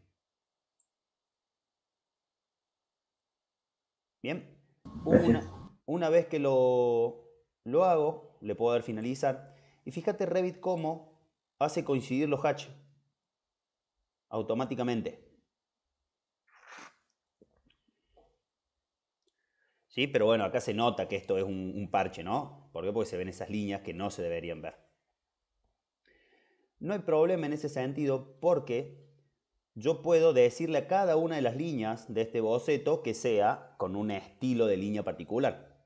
Bien. Gracias. Una vez que lo hago, le puedo dar finalizar. Y fíjate Revit cómo hace coincidir los hatches automáticamente. ¿Sí? Pero bueno, acá se nota que esto es un parche, ¿no? ¿Por qué? Porque se ven esas líneas que no se deberían ver. No hay problema en ese sentido porque yo puedo decirle a cada una de las líneas de este boceto que sea con un estilo de línea particular.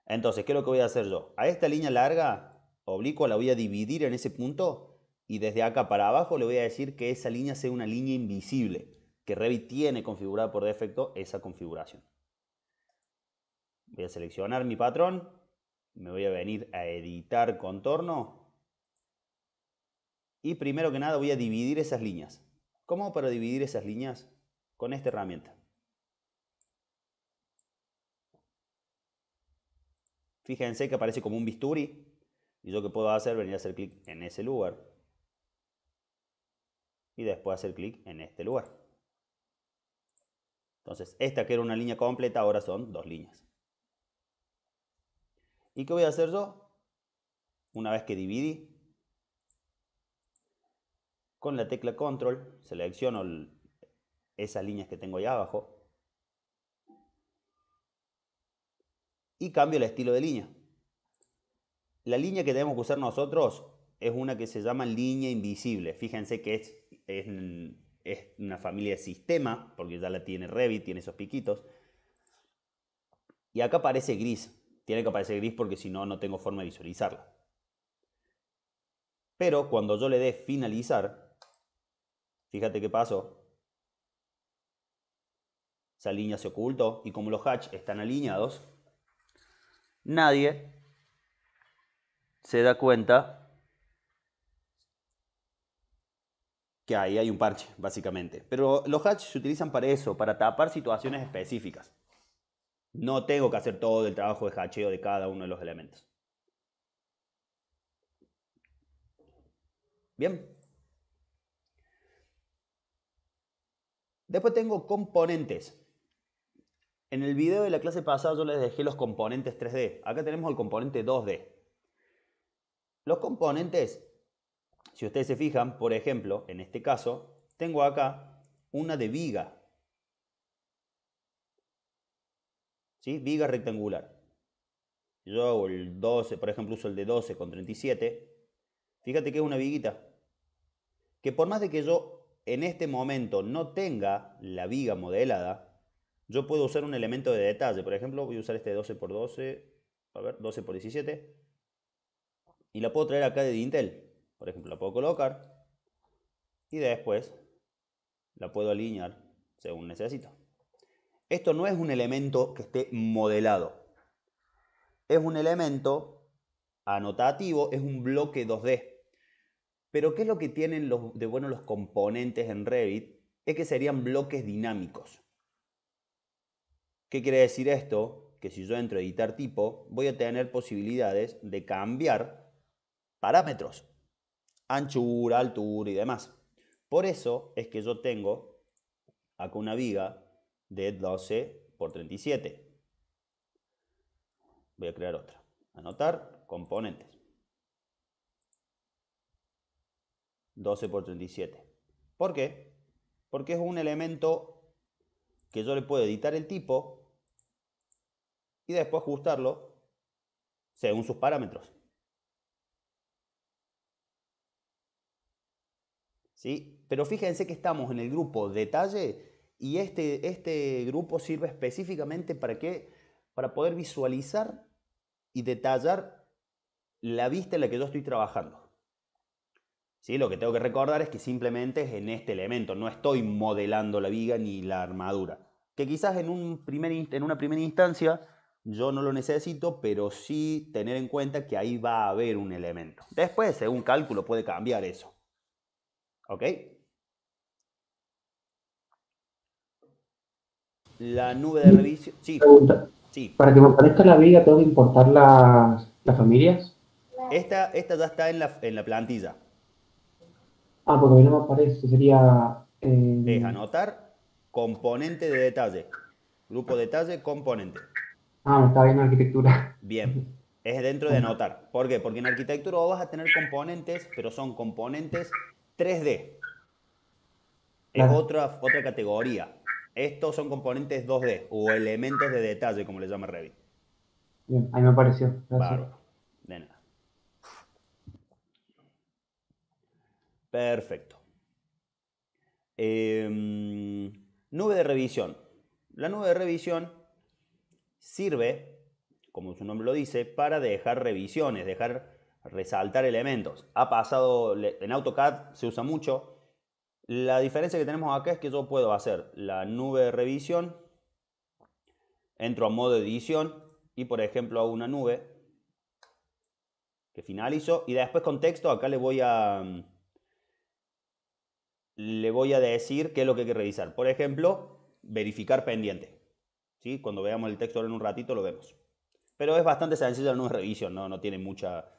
Entonces, ¿qué es lo que voy a hacer yo? A esta línea larga, oblicua, la voy a dividir en ese punto y desde acá para abajo le voy a decir que esa línea sea una línea invisible, que Revit tiene configurada por defecto esa configuración. Voy a seleccionar mi patrón, me voy a venir a editar contorno y primero que nada voy a dividir esas líneas. ¿Cómo para dividir esas líneas? Con esta herramienta. Fíjense que aparece como un bisturí y yo que puedo hacer, venir a hacer clic en ese lugar y después hacer clic en este lugar. Entonces, esta que era una línea completa ahora son dos líneas. ¿Y qué voy a hacer yo? Una vez que dividí, con la tecla control selecciono esas líneas que tengo ahí abajo y cambio el estilo de línea. La línea que tenemos que usar nosotros es una que se llama línea invisible. Fíjense que es una familia de sistema, porque ya la tiene Revit, tiene esos piquitos. Y acá aparece gris. Tiene que aparecer gris porque si no, no tengo forma de visualizarla. Pero cuando yo le dé finalizar, fíjate qué pasó. Esa línea se ocultó y como los hatch están alineados, nadie se da cuenta que ahí hay un parche, básicamente. Pero los hatch se utilizan para eso, para tapar situaciones específicas. No tengo que hacer todo el trabajo de hacheo de cada uno de los elementos. Bien. Después tengo componentes. En el video de la clase pasada yo les dejé los componentes 3D. Acá tenemos el componente 2D. Los componentes, si ustedes se fijan, por ejemplo, en este caso, tengo acá una de viga. ¿Sí? Viga rectangular. Yo hago el 12, por ejemplo, uso el de 12 con 37. Fíjate que es una viguita. Que por más de que yo en este momento no tenga la viga modelada, yo puedo usar un elemento de detalle. Por ejemplo, voy a usar este 12 por 12, a ver, 12 por 17. y la puedo traer acá de Dintel. Por ejemplo, la puedo colocar y después la puedo alinear según necesito. Esto no es un elemento que esté modelado. Es un elemento anotativo, es un bloque 2D. Pero ¿qué es lo que tienen de bueno los componentes en Revit? Es que serían bloques dinámicos. ¿Qué quiere decir esto? Que si yo entro a editar tipo, voy a tener posibilidades de cambiar parámetros, anchura, altura y demás. Por eso es que yo tengo acá una viga de 12 por 37. Voy a crear otra. Anotar, componentes. 12 por 37. ¿Por qué? Porque es un elemento que yo le puedo editar el tipo y después ajustarlo según sus parámetros. ¿Sí? Pero fíjense que estamos en el grupo detalle y este grupo sirve específicamente ¿para qué? Para poder visualizar y detallar la vista en la que yo estoy trabajando. ¿Sí? Lo que tengo que recordar es que simplemente es en este elemento, no estoy modelando la viga ni la armadura. Que quizás en una primera instancia yo no lo necesito, pero sí tener en cuenta que ahí va a haber un elemento. Después, según cálculo, puede cambiar eso. ¿Ok? La nube de revisión. Sí, Pregunta. sí. Para que me aparezca la viga, ¿tengo que importar las familias? Esta ya está en la plantilla. Ah, porque a mí no me aparece. Sería... Es anotar componente de detalle. Grupo detalle, componente. Ah, me estaba viendo arquitectura. Bien, es dentro de anotar. ¿Por qué? Porque en arquitectura vos vas a tener componentes, pero son componentes 3D. Es Claro. otra categoría. Estos son componentes 2D o elementos de detalle, como le llama Revit. Bien, ahí me apareció. Gracias. Bárbaro. De nada. Perfecto. Nube de revisión. La nube de revisión sirve, como su nombre lo dice, para dejar revisiones, dejar resaltar elementos. Ha pasado, en AutoCAD se usa mucho. La diferencia que tenemos acá es que yo puedo hacer la nube de revisión, entro a modo edición y por ejemplo hago una nube que finalizo y después con texto acá le voy a decir qué es lo que hay que revisar. Por ejemplo, verificar pendiente. ¿Sí? Cuando veamos el texto en un ratito lo vemos. Pero es bastante sencilla la nube de revisión, no tiene mucha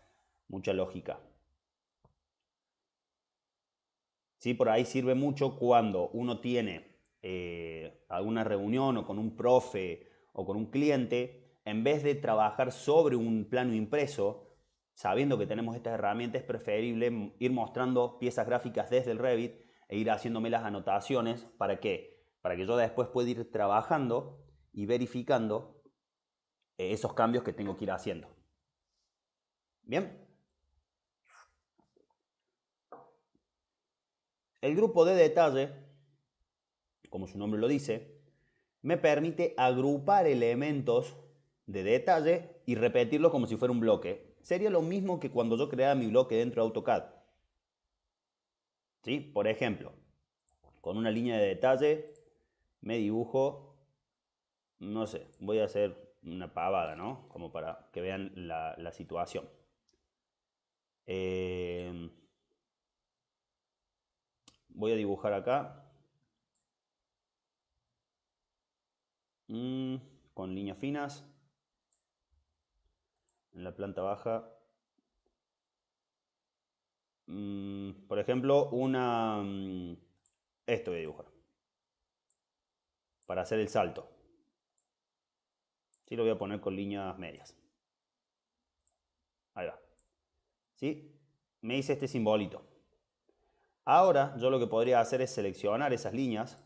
lógica. ¿Sí? Por ahí sirve mucho cuando uno tiene alguna reunión o con un profe o con un cliente, en vez de trabajar sobre un plano impreso, sabiendo que tenemos estas herramientas, es preferible ir mostrando piezas gráficas desde el Revit e ir haciéndome las anotaciones. ¿Para qué? Para que yo después pueda ir trabajando y verificando esos cambios que tengo que ir haciendo. ¿Bien? El grupo de detalle, como su nombre lo dice, me permite agrupar elementos de detalle y repetirlos como si fuera un bloque. Sería lo mismo que cuando yo creaba mi bloque dentro de AutoCAD. ¿Sí? Por ejemplo, con una línea de detalle me dibujo, no sé, voy a hacer una pavada, ¿no? Como para que vean la situación. Voy a dibujar acá con líneas finas en la planta baja. Por ejemplo, esto voy a dibujar para hacer el salto. Sí, lo voy a poner con líneas medias. Ahí va. ¿Sí? Me hice este simbolito. Ahora yo lo que podría hacer es seleccionar esas líneas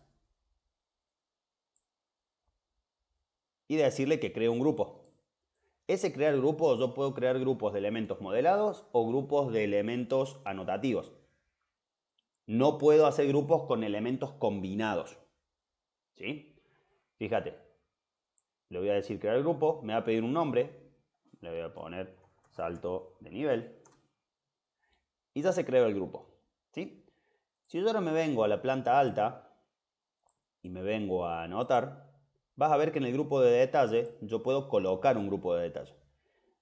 y decirle que cree un grupo. Ese crear grupos, yo puedo crear grupos de elementos modelados o grupos de elementos anotativos. No puedo hacer grupos con elementos combinados. ¿Sí? Fíjate. Le voy a decir crear grupo, me va a pedir un nombre. Le voy a poner salto de nivel. y ya se creó el grupo, ¿sí? Si yo ahora me vengo a la planta alta y me vengo a anotar, vas a ver que en el grupo de detalle yo puedo colocar un grupo de detalle.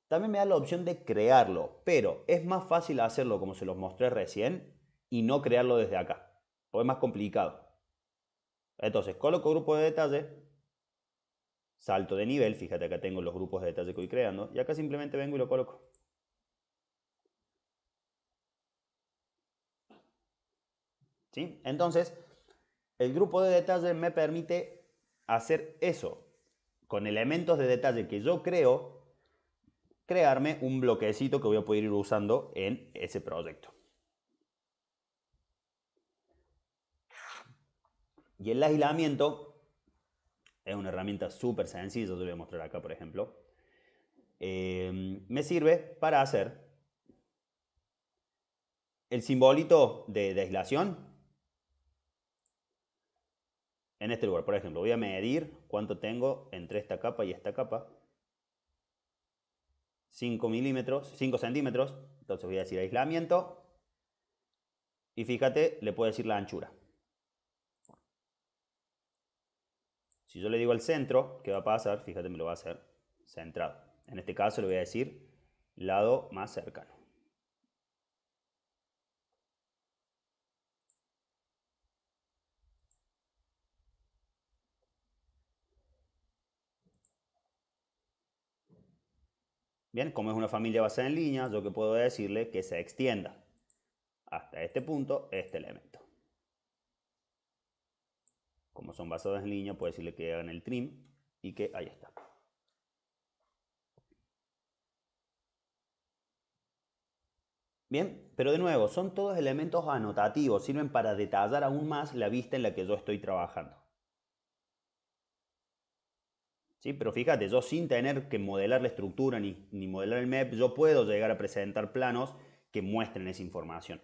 También me da la opción de crearlo, pero es más fácil hacerlo como se los mostré recién y no crearlo desde acá, porque es más complicado. Entonces, coloco grupo de detalle, salto de nivel, fíjate acá tengo los grupos de detalle que voy creando, y acá simplemente vengo y lo coloco. ¿Sí? Entonces, el grupo de detalle me permite hacer eso. Con elementos de detalle que yo creo, crearme un bloquecito que voy a poder ir usando en ese proyecto. Y el aislamiento es una herramienta súper sencilla, yo voy a mostrar acá por ejemplo. Me sirve para hacer el simbolito de aislación en este lugar. Por ejemplo, voy a medir cuánto tengo entre esta capa y esta capa. 5 milímetros, 5 centímetros. Entonces voy a decir aislamiento. Y fíjate, le puedo decir la anchura. Si yo le digo al centro, ¿qué va a pasar? Fíjate, me lo va a hacer centrado. En este caso le voy a decir lado más cercano. Bien, como es una familia basada en líneas, yo que puedo decirle que se extienda hasta este punto este elemento. Como son basados en línea, puedo decirle que hagan el trim y que ahí está. Bien, pero de nuevo, son todos elementos anotativos, sirven para detallar aún más la vista en la que yo estoy trabajando. ¿Sí? Pero fíjate, yo sin tener que modelar la estructura ni modelar el MEP, yo puedo llegar a presentar planos que muestren esa información.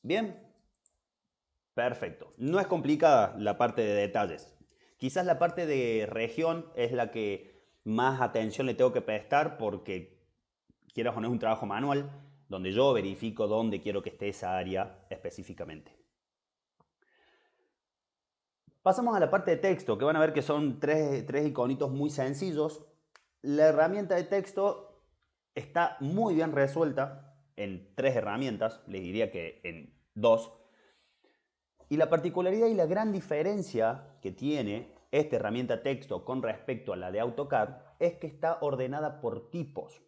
Bien, perfecto. No es complicada la parte de detalles. Quizás la parte de región es la que más atención le tengo que prestar porque quieras o no es un trabajo manual donde yo verifico dónde quiero que esté esa área específicamente. Pasamos a la parte de texto, que van a ver que son tres iconitos muy sencillos. La herramienta de texto está muy bien resuelta en 3 herramientas, les diría que en 2. Y la particularidad y la gran diferencia que tiene esta herramienta texto con respecto a la de AutoCAD es que está ordenada por tipos.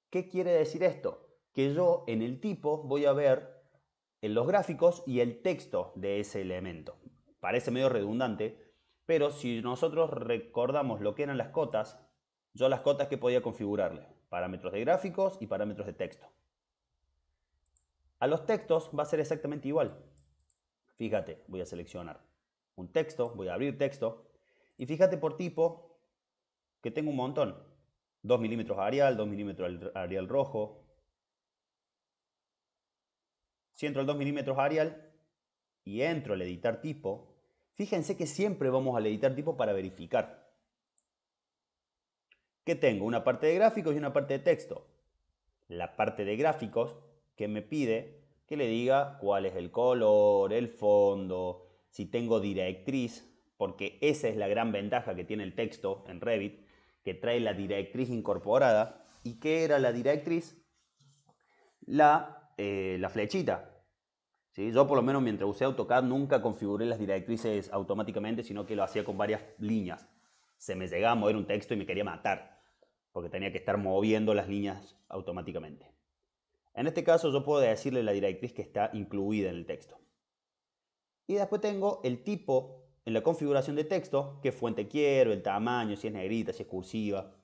¿Qué quiere decir esto? Que yo en el tipo voy a ver en los gráficos y el texto de ese elemento. Parece medio redundante, pero si nosotros recordamos lo que eran las cotas, yo las cotas que podía configurarle, parámetros de gráficos y parámetros de texto. A los textos va a ser exactamente igual. Fíjate, voy a seleccionar un texto, voy a abrir texto y fíjate por tipo que tengo un montón. 2 milímetros Arial, 2 milímetros Arial rojo. Si entro al 2 milímetros Arial y entro al editar tipo, fíjense que siempre vamos al editar tipo para verificar que tengo una parte de gráficos y una parte de texto. La parte de gráficos que me pide que le diga cuál es el color, el fondo, si tengo directriz, porque esa es la gran ventaja que tiene el texto en Revit, que trae la directriz incorporada. ¿Y qué era la directriz? La flechita. ¿Sí? Yo por lo menos mientras usé AutoCAD nunca configuré las directrices automáticamente, sino que lo hacía con varias líneas. Se me llegaba a mover un texto y me quería matar, porque tenía que estar moviendo las líneas automáticamente. En este caso yo puedo decirle la directriz que está incluida en el texto. Y después tengo el tipo en la configuración de texto, qué fuente quiero, el tamaño, si es negrita, si es cursiva.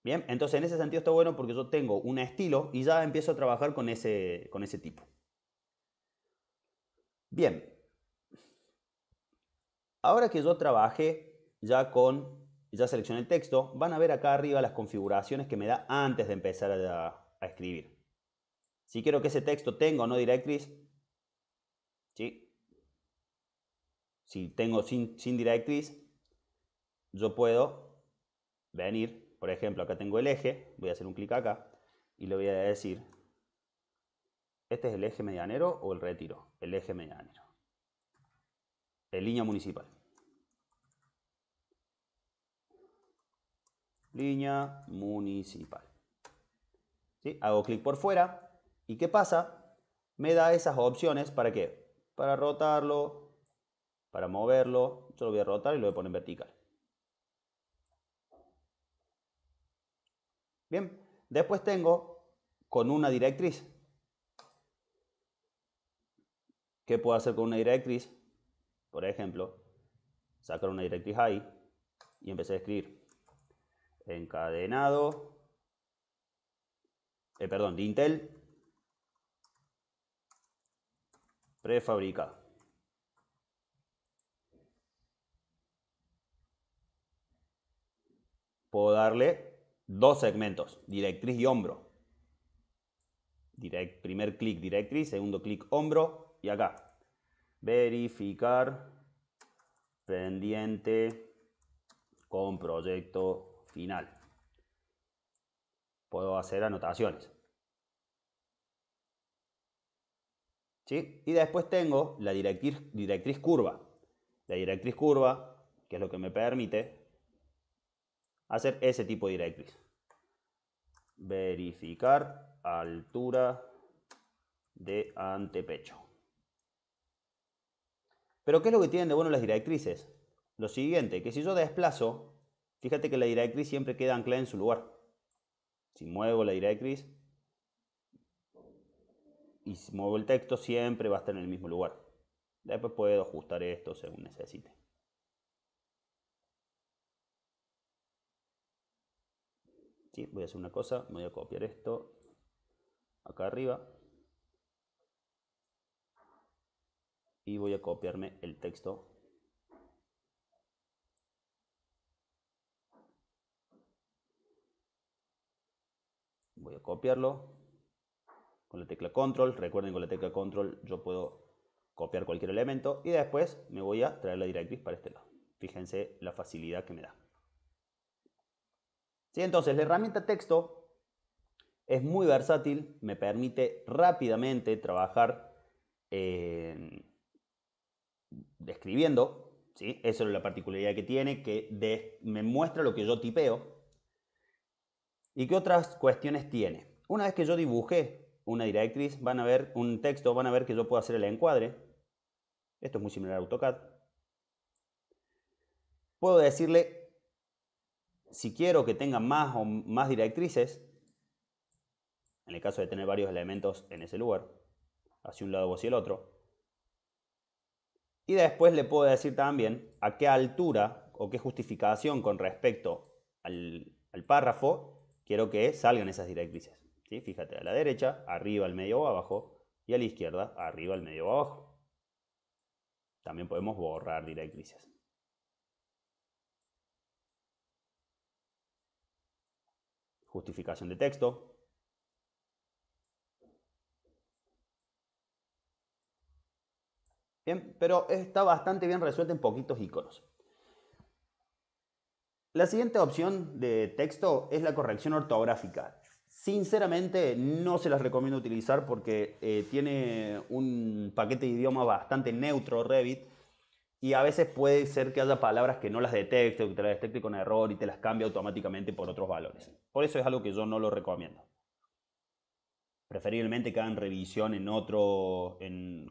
Bien, entonces en ese sentido está bueno porque yo tengo un estilo y ya empiezo a trabajar con ese tipo. Bien, ahora que yo trabajé ya seleccioné el texto, van a ver acá arriba las configuraciones que me da antes de empezar a escribir. Si quiero que ese texto tenga o no directriz, ¿sí? Si tengo sin directriz, yo puedo venir, por ejemplo, acá tengo el eje, voy a hacer un clic acá y le voy a decir, ¿este es el eje medianero o el retiro? El eje medianero. En línea municipal. Línea municipal. ¿Sí? Hago clic por fuera. ¿Y qué pasa? Me da esas opciones, ¿para qué? Para rotarlo, para moverlo. Yo lo voy a rotar y lo voy a poner en vertical. Bien, después tengo con una directriz. ¿Qué puedo hacer con una directriz? Por ejemplo, sacar una directriz ahí y empecé a escribir encadenado, de Intel prefabricado. Puedo darle dos segmentos, directriz y hombro. Primer clic directriz, segundo clic hombro y acá. Verificar pendiente con proyecto final. Puedo hacer anotaciones. ¿Sí? Y después tengo la directriz curva. La directriz curva, que es lo que me permite hacer ese tipo de directriz. Verificar altura de antepecho. Pero ¿qué es lo que tienen de bueno las directrices? Lo siguiente, que si yo desplazo, fíjate que la directriz siempre queda anclada en su lugar. Si muevo la directriz y si muevo el texto, siempre va a estar en el mismo lugar. Después puedo ajustar esto según necesite. Sí, voy a hacer una cosa, voy a copiar esto acá arriba y voy a copiarme el texto. Voy a copiarlo con la tecla control. Recuerden, con la tecla control yo puedo copiar cualquier elemento y después me voy a traer la directriz para este lado. Fíjense la facilidad que me da. ¿Sí? Entonces la herramienta texto es muy versátil, me permite rápidamente trabajar describiendo, ¿sí? Eso es la particularidad que tiene, que me muestra lo que yo tipeo. ¿Y qué otras cuestiones tiene? Una vez que yo dibujé una directriz, van a ver un texto, van a ver que yo puedo hacer el encuadre. Esto es muy similar a AutoCAD. Puedo decirle, si quiero que tenga más directrices, en el caso de tener varios elementos en ese lugar, hacia un lado o hacia el otro. Y después le puedo decir también a qué altura o qué justificación con respecto al párrafo quiero que salgan esas directrices. ¿Sí? Fíjate, a la derecha, arriba, al medio o abajo, y a la izquierda, arriba, al medio o abajo. También podemos borrar directrices. Justificación de texto. Bien, pero está bastante bien resuelta en poquitos iconos. La siguiente opción de texto es la corrección ortográfica. Sinceramente no se las recomiendo utilizar porque tiene un paquete de idioma bastante neutro Revit y a veces puede ser que haya palabras que no las detecte o que te las detecte con error y te las cambie automáticamente por otros valores. Por eso es algo que yo no lo recomiendo. Preferiblemente que hagan revisión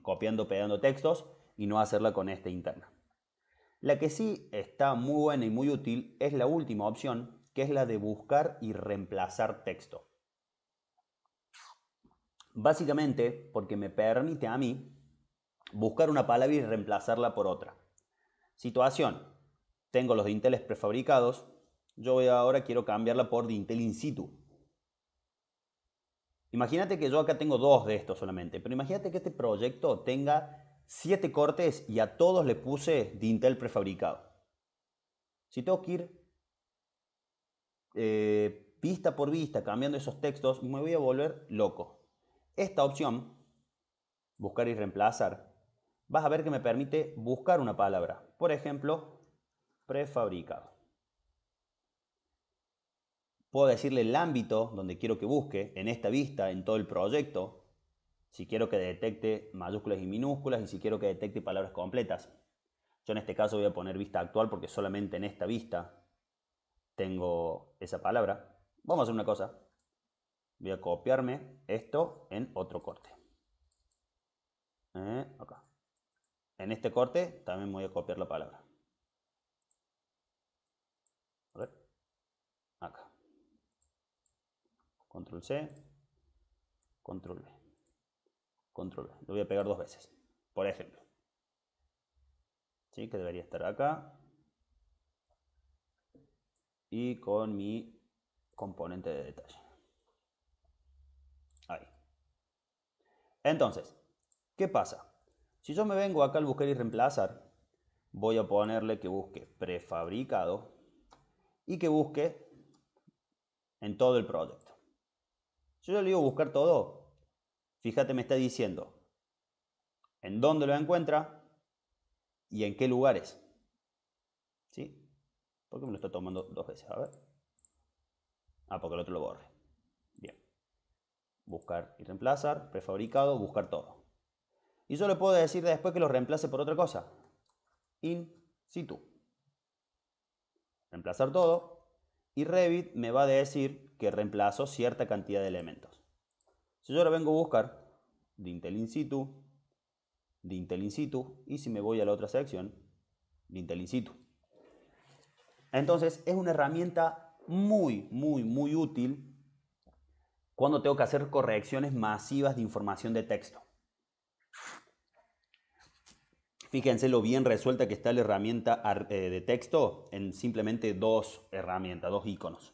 copiando, pegando textos y no hacerla con esta interna. La que sí está muy buena y muy útil es la última opción, que es la de buscar y reemplazar texto. Básicamente porque me permite a mí buscar una palabra y reemplazarla por otra. Situación, tengo los dinteles prefabricados, yo ahora quiero cambiarla por dintel in situ. Imagínate que yo acá tengo dos de estos solamente, pero imagínate que este proyecto tenga 7 cortes y a todos le puse dintel prefabricado. Si tengo que ir vista por vista cambiando esos textos, me voy a volver loco. Esta opción, buscar y reemplazar, vas a ver que me permite buscar una palabra. Por ejemplo, prefabricado. Puedo decirle el ámbito donde quiero que busque, en esta vista, en todo el proyecto. Si quiero que detecte mayúsculas y minúsculas y si quiero que detecte palabras completas. Yo en este caso voy a poner vista actual porque solamente en esta vista tengo esa palabra. Vamos a hacer una cosa. Voy a copiarme esto en otro corte. Acá. En este corte también voy a copiar la palabra. A ver. Acá. Control C. Control V. Control V. Lo voy a pegar 2 veces. Por ejemplo. ¿Sí? Que debería estar acá. Y con mi componente de detalle. Ahí. Entonces, ¿qué pasa? Si yo me vengo acá al buscar y reemplazar, voy a ponerle que busque prefabricado y que busque en todo el proyecto. Si yo le digo buscar todo, fíjate, me está diciendo en dónde lo encuentra y en qué lugares. ¿Sí? ¿Por qué me lo está tomando 2 veces? A ver. Porque el otro lo borre. Bien. Buscar y reemplazar, prefabricado, buscar todo. Y yo le puedo decir después que lo reemplace por otra cosa. In situ. Reemplazar todo. Y Revit me va a decir que reemplazo cierta cantidad de elementos. Si yo ahora vengo a buscar Dintel in situ, Dintel in situ, y si me voy a la otra sección, Dintel in situ. Entonces es una herramienta muy útil cuando tengo que hacer correcciones masivas de información de texto. Fíjense lo bien resuelta que está la herramienta de texto en simplemente 2 herramientas, 2 iconos.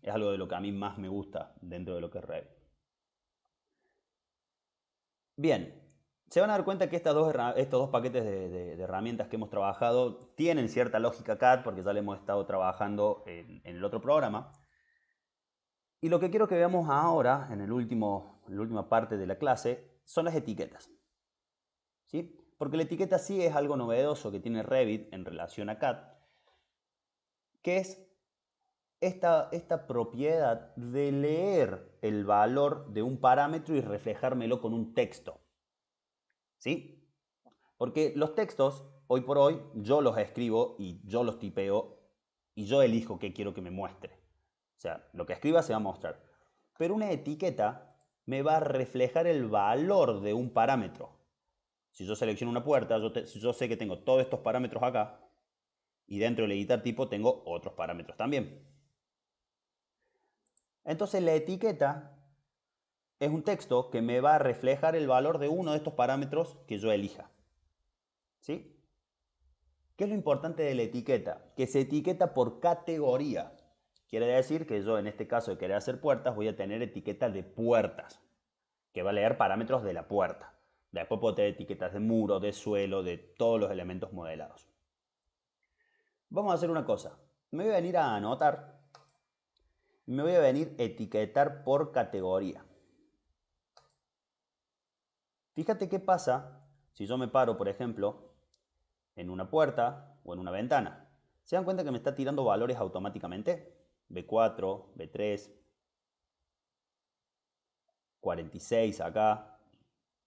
Es algo de lo que a mí más me gusta dentro de lo que es Revit. Bien, se van a dar cuenta que estos 2 paquetes de herramientas que hemos trabajado tienen cierta lógica CAD porque ya le hemos estado trabajando en el otro programa. Y lo que quiero que veamos ahora, en la última parte de la clase, son las etiquetas. ¿Sí? Porque la etiqueta sí es algo novedoso que tiene Revit en relación a CAD, que es esta propiedad de leer el valor de un parámetro y reflejármelo con un texto. ¿Sí? Porque los textos, hoy por hoy, yo los escribo y yo los tipeo y yo elijo qué quiero que me muestre. O sea, lo que escriba se va a mostrar. Pero una etiqueta me va a reflejar el valor de un parámetro. Si yo selecciono una puerta, yo sé que tengo todos estos parámetros acá y dentro del editar tipo tengo otros parámetros también. Entonces la etiqueta es un texto que me va a reflejar el valor de uno de estos parámetros que yo elija. ¿Sí? ¿Qué es lo importante de la etiqueta? Que se etiqueta por categoría. Quiere decir que yo en este caso de querer hacer puertas voy a tener etiqueta de puertas, que va a leer parámetros de la puerta. Después puedo tener etiquetas de muro, de suelo, de todos los elementos modelados. Vamos a hacer una cosa. Me voy a venir a anotar. Y me voy a venir a etiquetar por categoría. Fíjate qué pasa si yo me paro, por ejemplo, en una puerta o en una ventana. ¿Se dan cuenta que me está tirando valores automáticamente? B4, B3, 46 acá,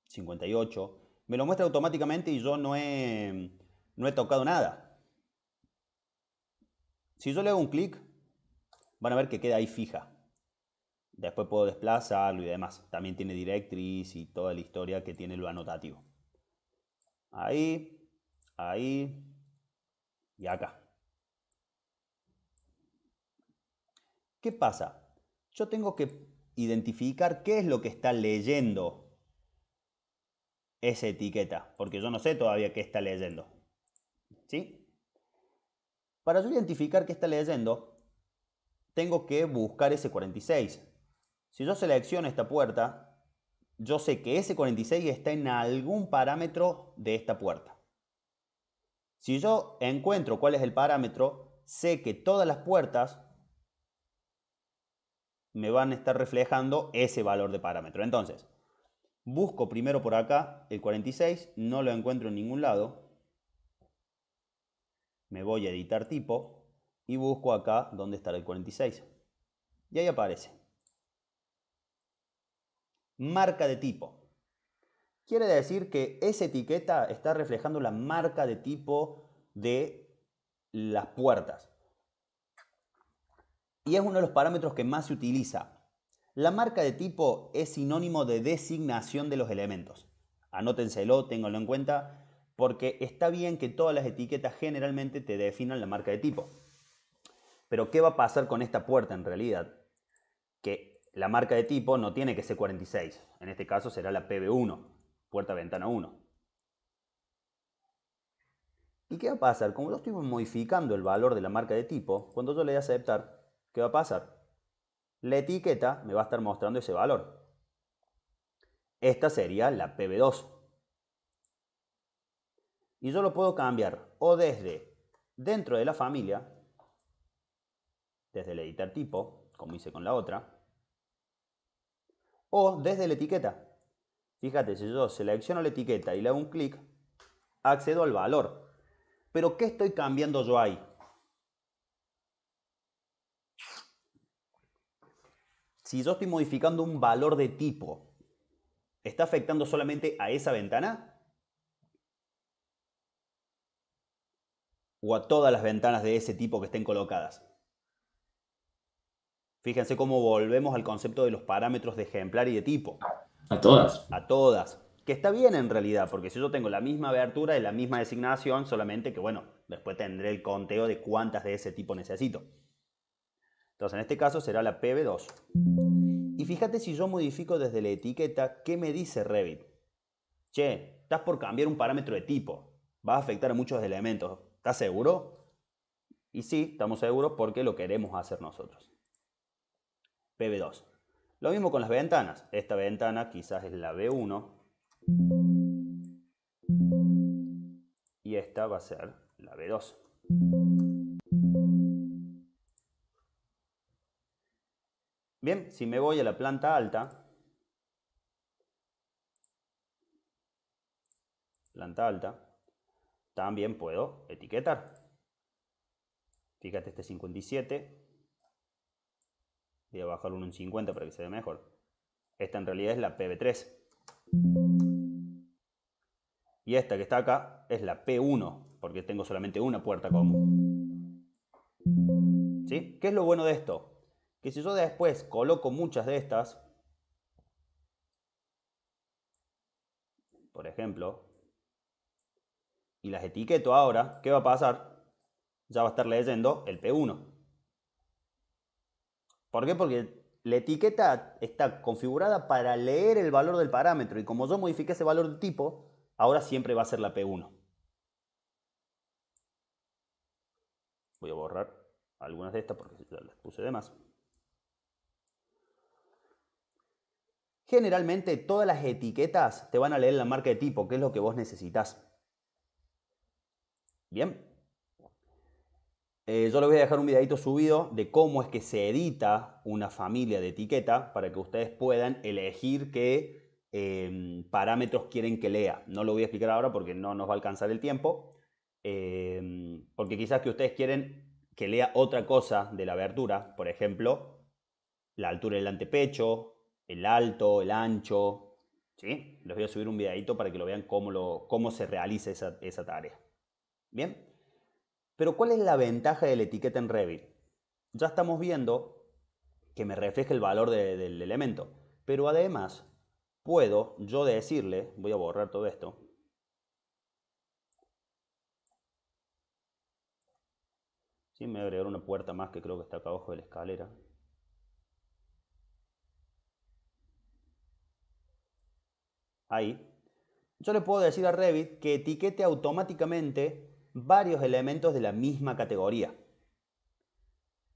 58. Me lo muestra automáticamente y yo no he tocado nada. Si yo le hago un clic, van a ver que queda ahí fija. Después puedo desplazarlo y demás. También tiene directriz y toda la historia que tiene lo anotativo. Ahí, ahí y acá. ¿Qué pasa? Yo tengo que identificar qué es lo que está leyendo esa etiqueta, porque yo no sé todavía qué está leyendo. ¿Sí? Para yo identificar qué está leyendo, tengo que buscar ese 46. Si yo selecciono esta puerta, yo sé que ese 46 está en algún parámetro de esta puerta. Si yo encuentro cuál es el parámetro, sé que todas las puertas me van a estar reflejando ese valor de parámetro. Entonces, busco primero por acá el 46, no lo encuentro en ningún lado. Me voy a editar tipo y busco acá dónde estará el 46. Y ahí aparece. Marca de tipo. Quiere decir que esa etiqueta está reflejando la marca de tipo de las puertas. Y es uno de los parámetros que más se utiliza. La marca de tipo es sinónimo de designación de los elementos. Anótenselo, ténganlo en cuenta, porque está bien que todas las etiquetas generalmente te definan la marca de tipo. Pero ¿qué va a pasar con esta puerta en realidad? Que la marca de tipo no tiene que ser 46. En este caso será la PB1, puerta-ventana 1. ¿Y qué va a pasar? Como yo estoy modificando el valor de la marca de tipo, cuando yo le dé a aceptar, ¿qué va a pasar? La etiqueta me va a estar mostrando ese valor. Esta sería la PB2. Y yo lo puedo cambiar o desde dentro de la familia, desde el editar tipo, como hice con la otra, o desde la etiqueta. Fíjate, si yo selecciono la etiqueta y le hago un clic, accedo al valor. Pero ¿qué estoy cambiando yo ahí? Si yo estoy modificando un valor de tipo, ¿está afectando solamente a esa ventana? ¿O a todas las ventanas de ese tipo que estén colocadas? Fíjense cómo volvemos al concepto de los parámetros de ejemplar y de tipo. A todas. A todas. Que está bien en realidad, porque si yo tengo la misma abertura y la misma designación, solamente que, bueno, después tendré el conteo de cuántas de ese tipo necesito. Entonces, en este caso será la PB2. Y fíjate si yo modifico desde la etiqueta, ¿qué me dice Revit? Che, estás por cambiar un parámetro de tipo. Va a afectar a muchos elementos. ¿Estás seguro? Y sí, estamos seguros porque lo queremos hacer nosotros. PB2. Lo mismo con las ventanas. Esta ventana quizás es la B1. Y esta va a ser la B2. Bien, si me voy a la planta alta, también puedo etiquetar. Fíjate este 57. Voy a bajarlo un 50 para que se vea mejor. Esta en realidad es la PB3. Y esta que está acá es la P1, porque tengo solamente una puerta común. ¿Sí? ¿Qué es lo bueno de esto? Que si yo después coloco muchas de estas, por ejemplo, y las etiqueto ahora, ¿qué va a pasar? Ya va a estar leyendo el P1. ¿Por qué? Porque la etiqueta está configurada para leer el valor del parámetro y como yo modifiqué ese valor de tipo, ahora siempre va a ser la P1. Voy a borrar algunas de estas porque ya las puse de más. Generalmente todas las etiquetas te van a leer la marca de tipo, que es lo que vos necesitas. Bien. Yo les voy a dejar un videito subido de cómo es que se edita una familia de etiqueta para que ustedes puedan elegir qué parámetros quieren que lea. No lo voy a explicar ahora porque no nos va a alcanzar el tiempo. Porque quizás que ustedes quieren que lea otra cosa de la abertura. Por ejemplo, la altura del antepecho, el alto, el ancho. ¿Sí? Les voy a subir un videito para que lo vean cómo se realiza esa tarea. Bien. Pero ¿cuál es la ventaja de la etiqueta en Revit? Ya estamos viendo que me refleja el valor del elemento. Pero además, puedo yo decirle, voy a borrar todo esto. Sí, me voy a agregar una puerta más que creo que está acá abajo de la escalera. Ahí. Yo le puedo decir a Revit que etiquete automáticamente varios elementos de la misma categoría.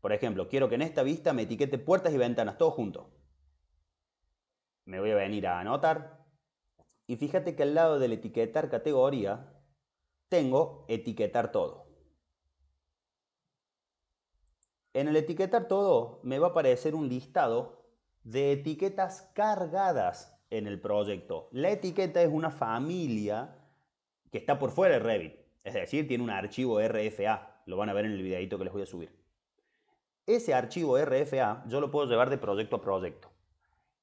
Por ejemplo, quiero que en esta vista me etiquete puertas y ventanas, todo junto. Me voy a venir a anotar. Y fíjate que al lado del etiquetar categoría, tengo etiquetar todo. En el etiquetar todo me va a aparecer un listado de etiquetas cargadas en el proyecto. La etiqueta es una familia que está por fuera de Revit. Es decir, tiene un archivo RFA. Lo van a ver en el videito que les voy a subir. Ese archivo RFA yo lo puedo llevar de proyecto a proyecto.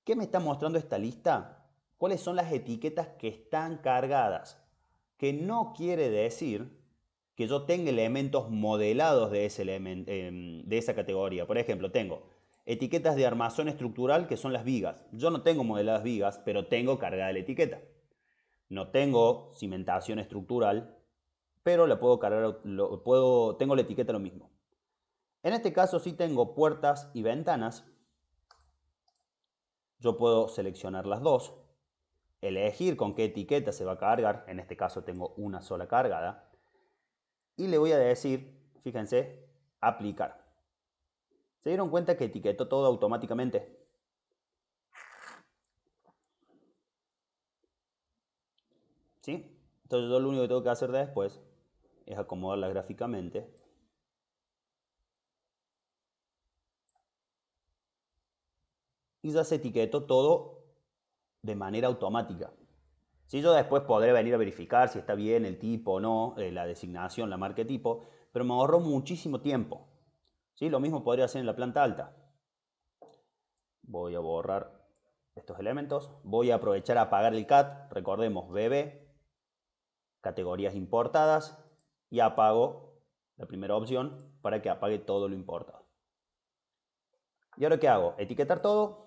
¿Qué me está mostrando esta lista? ¿Cuáles son las etiquetas que están cargadas? Que no quiere decir que yo tenga elementos modelados de esa categoría. Por ejemplo, tengo etiquetas de armazón estructural que son las vigas. Yo no tengo modeladas vigas, pero tengo cargada la etiqueta. No tengo cimentación estructural, pero la puedo cargar, tengo la etiqueta lo mismo. En este caso sí tengo puertas y ventanas. Yo puedo seleccionar las dos, elegir con qué etiqueta se va a cargar. En este caso tengo una sola cargada. Y le voy a decir, fíjense, aplicar. ¿Se dieron cuenta que etiquetó todo automáticamente? ¿Sí? Entonces yo lo único que tengo que hacer después es acomodarla gráficamente. Y ya se etiquetó todo de manera automática. Si yo después podré venir a verificar si está bien el tipo o no, la designación, la marca de tipo, pero me ahorró muchísimo tiempo. ¿Sí? Lo mismo podría hacer en la planta alta. Voy a borrar estos elementos. Voy a aprovechar a apagar el CAT. Recordemos, BB, categorías importadas, y apago la primera opción para que apague todo lo importado. ¿Y ahora qué hago? Etiquetar todo.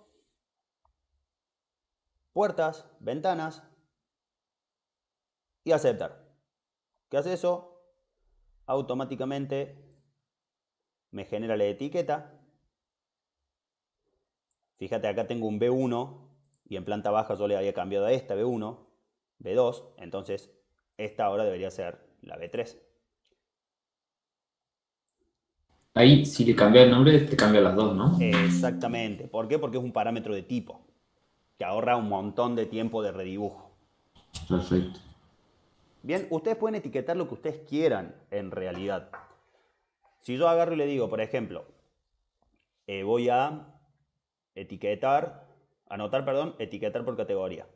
Puertas, ventanas y aceptar. ¿Qué hace eso? Automáticamente me genera la etiqueta. Fíjate, acá tengo un B1 y en planta baja yo le había cambiado a esta B1, B2, entonces esta ahora debería ser la B3. Ahí, si le cambia el nombre, te cambia las dos, ¿no? Exactamente. ¿Por qué? Porque es un parámetro de tipo, que ahorra un montón de tiempo de redibujo. Perfecto. Bien, ustedes pueden etiquetar lo que ustedes quieran en realidad. Si yo agarro y le digo, por ejemplo, voy a etiquetar por categoría.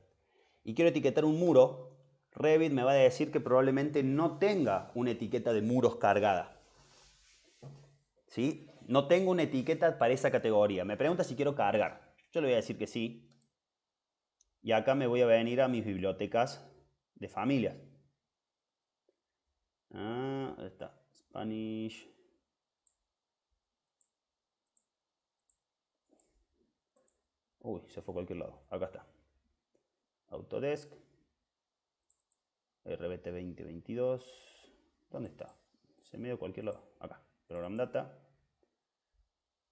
Y quiero etiquetar un muro, Revit me va a decir que probablemente no tenga una etiqueta de muros cargada. ¿Sí? No tengo una etiqueta para esa categoría. Me pregunta si quiero cargar. Yo le voy a decir que sí. Y acá me voy a venir a mis bibliotecas de familias. Ahí está. Spanish. Uy, se fue a cualquier lado. Acá está. Autodesk. RBT 2022. ¿Dónde está? Se me dio a cualquier lado. Acá. Program Data.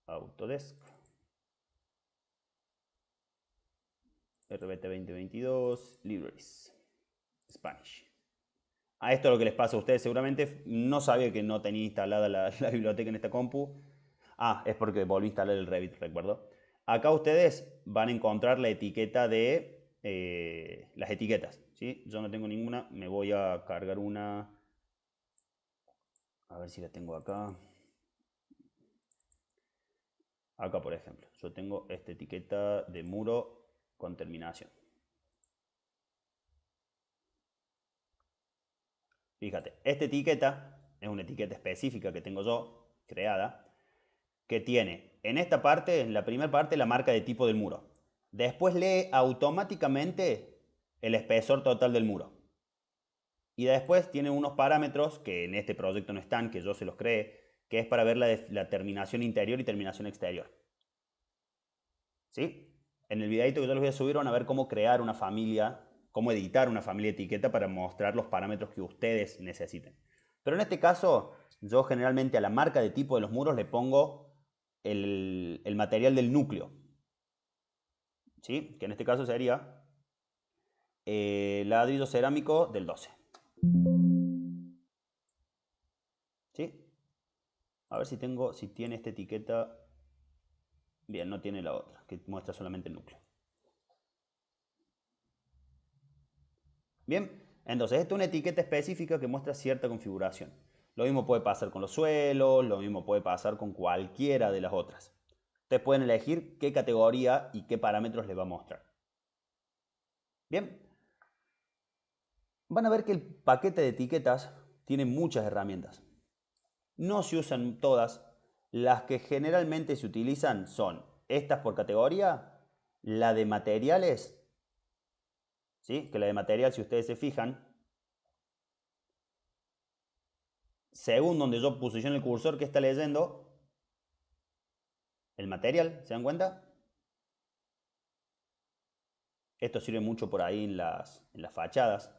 Autodesk. RBT 2022. Libraries. Spanish. A esto es lo que les pasa a ustedes seguramente. No sabía que no tenía instalada la biblioteca en esta compu. Ah, es porque volví a instalar el Revit, recuerdo. Acá ustedes van a encontrar la etiqueta de las etiquetas. ¿Sí? Yo no tengo ninguna. Me voy a cargar una. A ver si la tengo acá. Acá, por ejemplo. Yo tengo esta etiqueta de muro con terminación. Fíjate, esta etiqueta es una etiqueta específica que tengo yo, creada, que tiene en esta parte, en la primera parte, la marca de tipo del muro. Después lee automáticamente el espesor total del muro. Y después tiene unos parámetros que en este proyecto no están, que yo se los creé, que es para ver la terminación interior y terminación exterior. ¿Sí? En el videito que yo les voy a subir van a ver cómo crear una familia, cómo editar una familia de etiqueta para mostrar los parámetros que ustedes necesiten. Pero en este caso, yo generalmente a la marca de tipo de los muros le pongo el material del núcleo. ¿Sí? Que en este caso sería ladrillo cerámico del 12. ¿Sí? A ver si tiene esta etiqueta. Bien, no tiene la otra, que muestra solamente el núcleo. Bien, entonces esta es una etiqueta específica que muestra cierta configuración. Lo mismo puede pasar con los suelos, lo mismo puede pasar con cualquiera de las otras. Ustedes pueden elegir qué categoría y qué parámetros les va a mostrar. Bien, van a ver que el paquete de etiquetas tiene muchas herramientas. No se usan todas, Las que generalmente se utilizan son estas por categoría, la de materiales, ¿sí? Que la de material, si ustedes se fijan, según donde yo posiciono el cursor que está leyendo, el material, ¿se dan cuenta? Esto sirve mucho por ahí en las fachadas.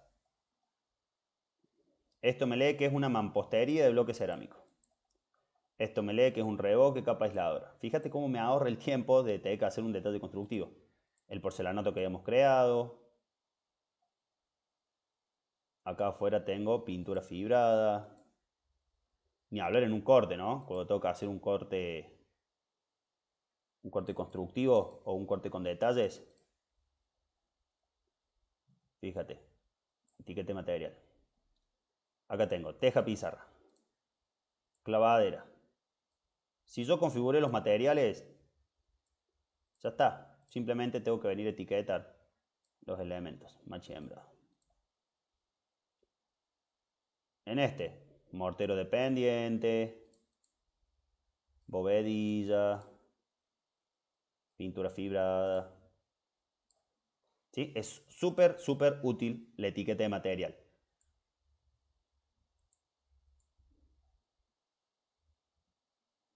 Esto me lee que es una mampostería de bloque cerámico. Esto me lee que es un revoque capa aisladora. Fíjate cómo me ahorra el tiempo de tener que hacer un detalle constructivo. El porcelanato que habíamos creado. Acá afuera tengo pintura fibrada. Ni hablar en un corte, ¿no? Cuando tengo que hacer un corte constructivo o un corte con detalles. Fíjate, etiqueta de material. Acá tengo teja pizarra, clavadera. Si yo configuré los materiales, ya está. Simplemente tengo que venir a etiquetar los elementos. Match y hembra. En este, mortero de pendiente, bovedilla, pintura fibrada. ¿Sí? Es súper, súper útil la etiqueta de material.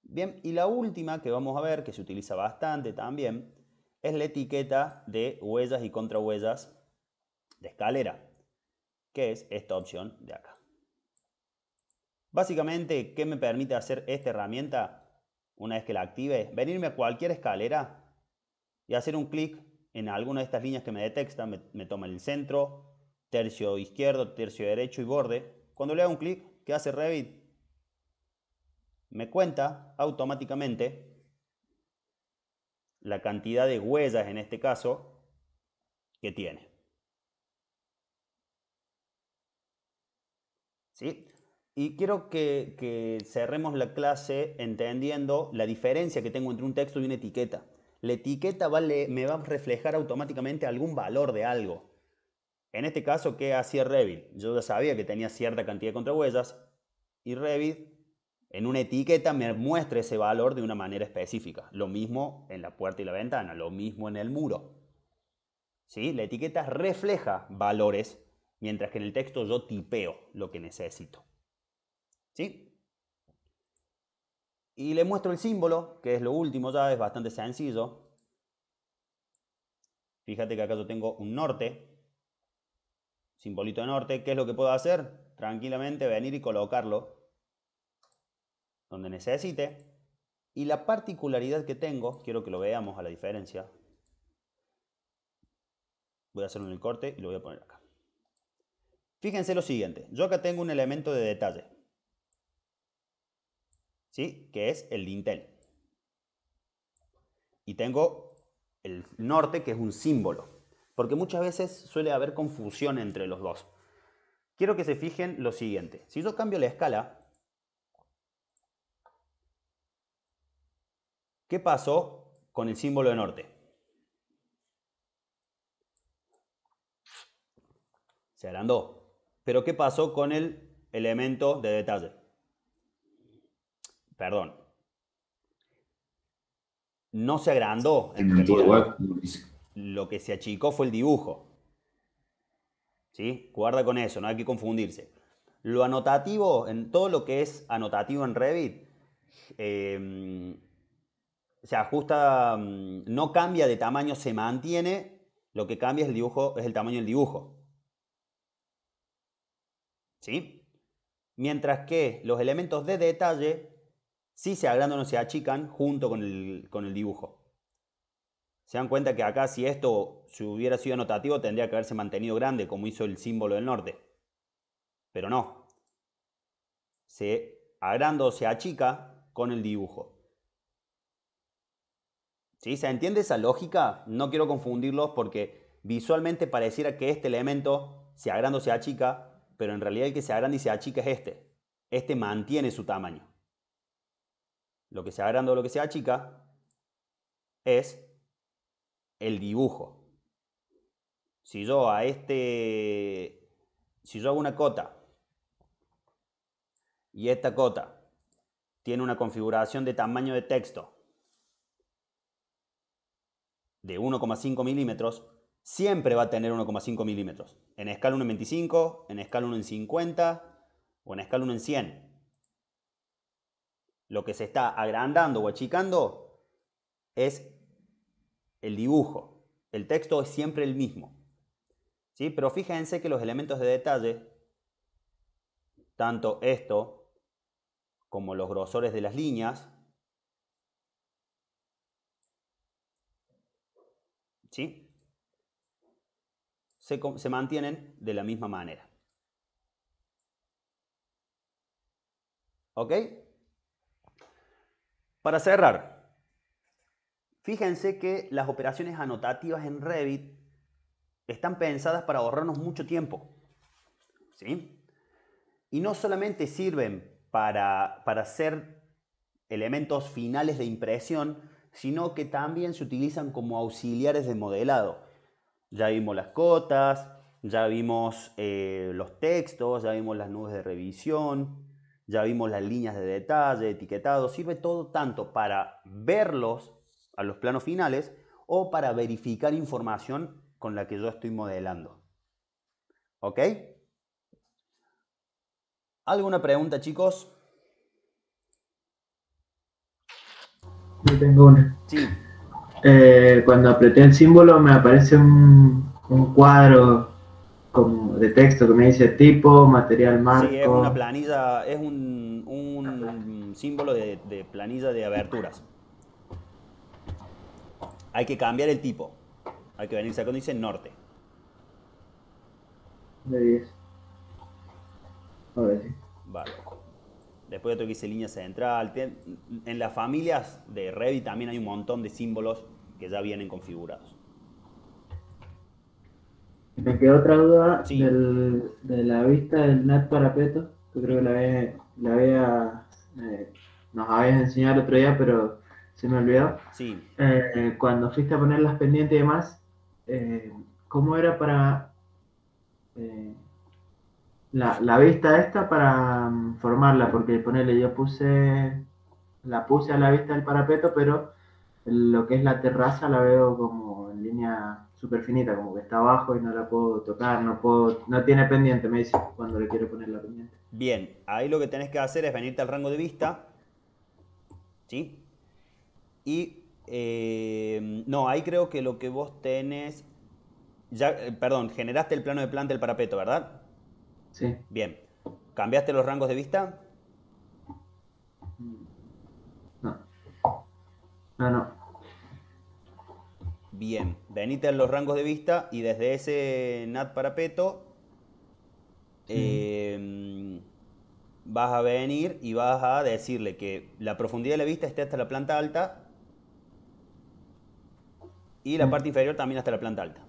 Bien, y la última que vamos a ver, que se utiliza bastante también, es la etiqueta de huellas y contrahuellas de escalera, que es esta opción de acá. Básicamente, ¿qué me permite hacer esta herramienta una vez que la active? Venirme a cualquier escalera y hacer un clic en alguna de estas líneas que me detecta, me toma el centro, tercio izquierdo, tercio derecho y borde. Cuando le hago un clic, ¿qué hace Revit? Me cuenta automáticamente la cantidad de huellas, en este caso, que tiene. ¿Sí? Y quiero que cerremos la clase entendiendo la diferencia que tengo entre un texto y una etiqueta. La etiqueta me va a reflejar automáticamente algún valor de algo. En este caso, ¿qué hacía Revit? Yo ya sabía que tenía cierta cantidad de contrahuellas y Revit en una etiqueta me muestra ese valor de una manera específica. Lo mismo en la puerta y la ventana, lo mismo en el muro. ¿Sí? La etiqueta refleja valores, mientras que en el texto yo tipeo lo que necesito. ¿Sí? Y le muestro el símbolo, que es lo último ya, es bastante sencillo. Fíjate que acá yo tengo un norte, simbolito de norte. ¿Qué es lo que puedo hacer? Tranquilamente venir y colocarlo donde necesite. Y la particularidad que tengo, quiero que lo veamos a la diferencia. Voy a hacerlo en el corte y lo voy a poner acá. Fíjense lo siguiente, yo acá tengo un elemento de detalle, ¿sí? Que es el dintel. Y tengo el norte, que es un símbolo, porque muchas veces suele haber confusión entre los dos. Quiero que se fijen lo siguiente, si yo cambio la escala, ¿qué pasó con el símbolo de norte? Se agrandó. Pero ¿qué pasó con el elemento de detalle? Perdón. No se agrandó en realidad. Lo que se achicó fue el dibujo. ¿Sí? Guarda con eso, no hay que confundirse. Lo anotativo, en todo lo que es anotativo en Revit, se ajusta, no cambia de tamaño, se mantiene. Lo que cambia es el dibujo, es el tamaño del dibujo. ¿Sí? Mientras que los elementos de detalle sí se agrandan o se achican junto con el dibujo. Se dan cuenta que acá, si esto si hubiera sido anotativo, tendría que haberse mantenido grande, como hizo el símbolo del norte. Pero no. Se agranda o se achica con el dibujo. ¿Sí? ¿Se entiende esa lógica? No quiero confundirlos porque visualmente pareciera que este elemento se agranda o se achica, pero en realidad el que se agranda y se achica es este. Este mantiene su tamaño. Lo que se agranda o lo que se achica es el dibujo. Si yo hago una cota y esta cota tiene una configuración de tamaño de texto de 1,5 milímetros, siempre va a tener 1,5 milímetros. En escala 1 en 25, en escala 1 en 50 o en escala 1 en 100. Lo que se está agrandando o achicando es el dibujo. El texto es siempre el mismo. ¿Sí? Pero fíjense que los elementos de detalle, tanto esto como los grosores de las líneas, ¿sí? Se mantienen de la misma manera. ¿Ok? Para cerrar, fíjense que las operaciones anotativas en Revit están pensadas para ahorrarnos mucho tiempo. ¿Sí? Y no solamente sirven para hacer elementos finales de impresión, sino que también se utilizan como auxiliares de modelado. Ya vimos las cotas, ya vimos los textos, ya vimos las nubes de revisión, ya vimos las líneas de detalle, etiquetado. Sirve todo tanto para verlos a los planos finales o para verificar información con la que yo estoy modelando. ¿Ok? ¿Alguna pregunta, chicos? Yo tengo una. Sí. Cuando apreté el símbolo me aparece un cuadro como de texto que me dice tipo, material, marco. Sí, es una planilla, es un símbolo de planilla de aberturas. Hay que cambiar el tipo. Hay que venirse acá donde dice norte. De 10. Ahora sí. Vale. Después otro que dice línea central. En las familias de Revit también hay un montón de símbolos que ya vienen configurados. Me quedó otra duda Sí. de la vista del NAT Parapeto, que creo que nos habías enseñado el otro día, pero se me olvidó. Sí. Cuando fuiste a poner las pendientes y demás, ¿cómo era para la vista esta para formarla? Porque ponele, la puse a la vista del parapeto, pero lo que es la terraza la veo como en línea súper finita, como que está abajo y no la puedo tocar, no tiene pendiente, me dice cuando le quiero poner la pendiente. Bien, ahí lo que tenés que hacer es venirte al rango de vista. ¿Sí? Y no, ahí creo que lo que vos tenés... perdón, generaste el plano de planta del parapeto, ¿verdad? Sí. Bien. ¿Cambiaste los rangos de vista? No. Bien. Venite a los rangos de vista y desde ese NAT parapeto vas a venir y vas a decirle que la profundidad de la vista esté hasta la planta alta y la parte inferior también hasta la planta alta.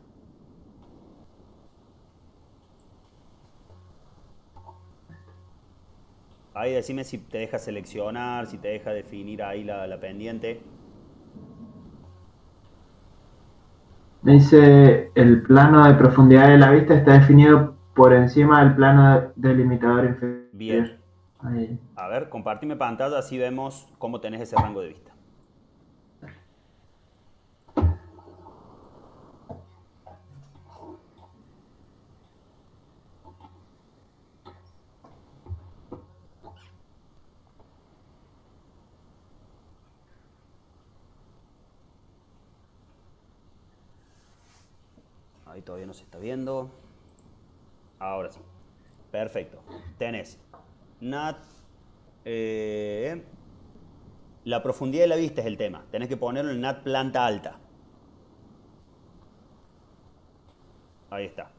Ahí decime si te deja seleccionar, si te deja definir ahí la pendiente. Me dice, el plano de profundidad de la vista está definido por encima del plano delimitador inferior. Bien. Ahí. A ver, compartime pantalla, así vemos cómo tenés ese rango de vista. Ahí todavía no se está viendo. Ahora sí. Perfecto. Tenés NAT. La profundidad de la vista es el tema. Tenés que ponerlo en NAT planta alta. Ahí está.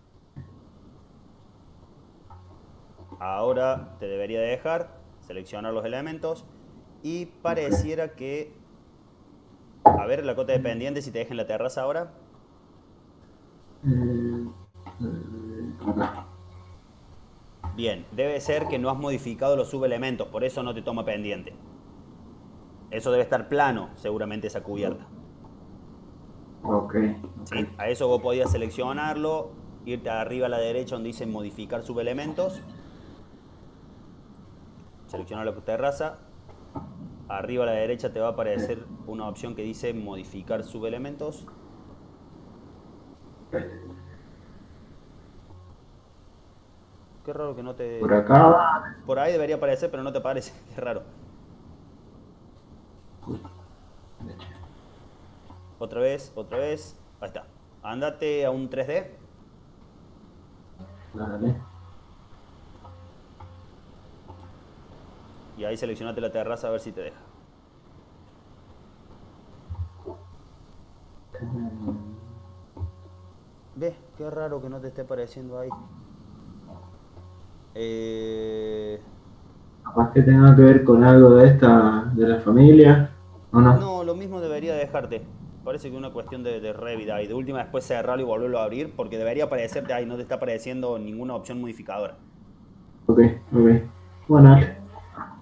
Ahora te debería dejar seleccionar los elementos y pareciera que... A ver, la cota de pendiente, si te deja en la terraza ahora. Bien, debe ser que no has modificado los subelementos, por eso no te toma pendiente. Eso debe estar plano, seguramente, esa cubierta. Ok. ¿Sí? A eso vos podías seleccionarlo, irte arriba a la derecha donde dice modificar subelementos. Seleccionar la terraza. arriba a la derecha te va a aparecer una opción que dice modificar subelementos. Qué raro que no te... Por acá. Por ahí debería aparecer, pero no te aparece. Qué raro. Otra vez, otra vez. Ahí está. Ándate a un 3D. Dale. Y ahí seleccionate la terraza a ver si te deja. ¿Ves? Qué raro que no te esté apareciendo ahí. Capaz que tenga que ver con algo de de la familia, ¿o no? No, lo mismo debería dejarte. Parece que es una cuestión de Revit ahí. De última después cerrarlo y volverlo a abrir porque debería aparecerte ahí. No te está apareciendo ninguna opción modificadora. Ok, ok. Bueno, Bien,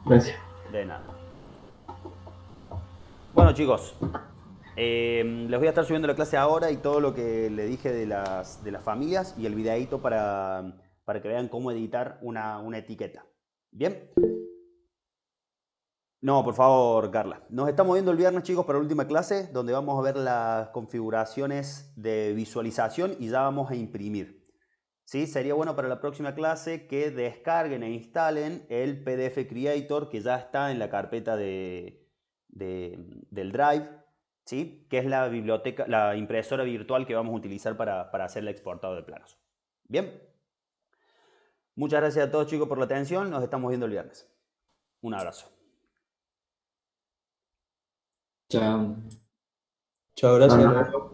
gracias. de nada. Bueno chicos, les voy a estar subiendo la clase ahora y todo lo que le dije de las familias y el videíto para que vean cómo editar una etiqueta. ¿Bien? No, por favor, Carla. Nos estamos viendo el viernes, chicos, para la última clase, donde vamos a ver las configuraciones de visualización y ya vamos a imprimir. ¿Sí? Sería bueno para la próxima clase que descarguen e instalen el PDF Creator que ya está en la carpeta del Drive, ¿sí? Que es la biblioteca, la impresora virtual que vamos a utilizar para hacer el exportado de planos. Bien. Muchas gracias a todos, chicos, por la atención. Nos estamos viendo el viernes. Un abrazo. Chao. Chao, gracias. Bueno.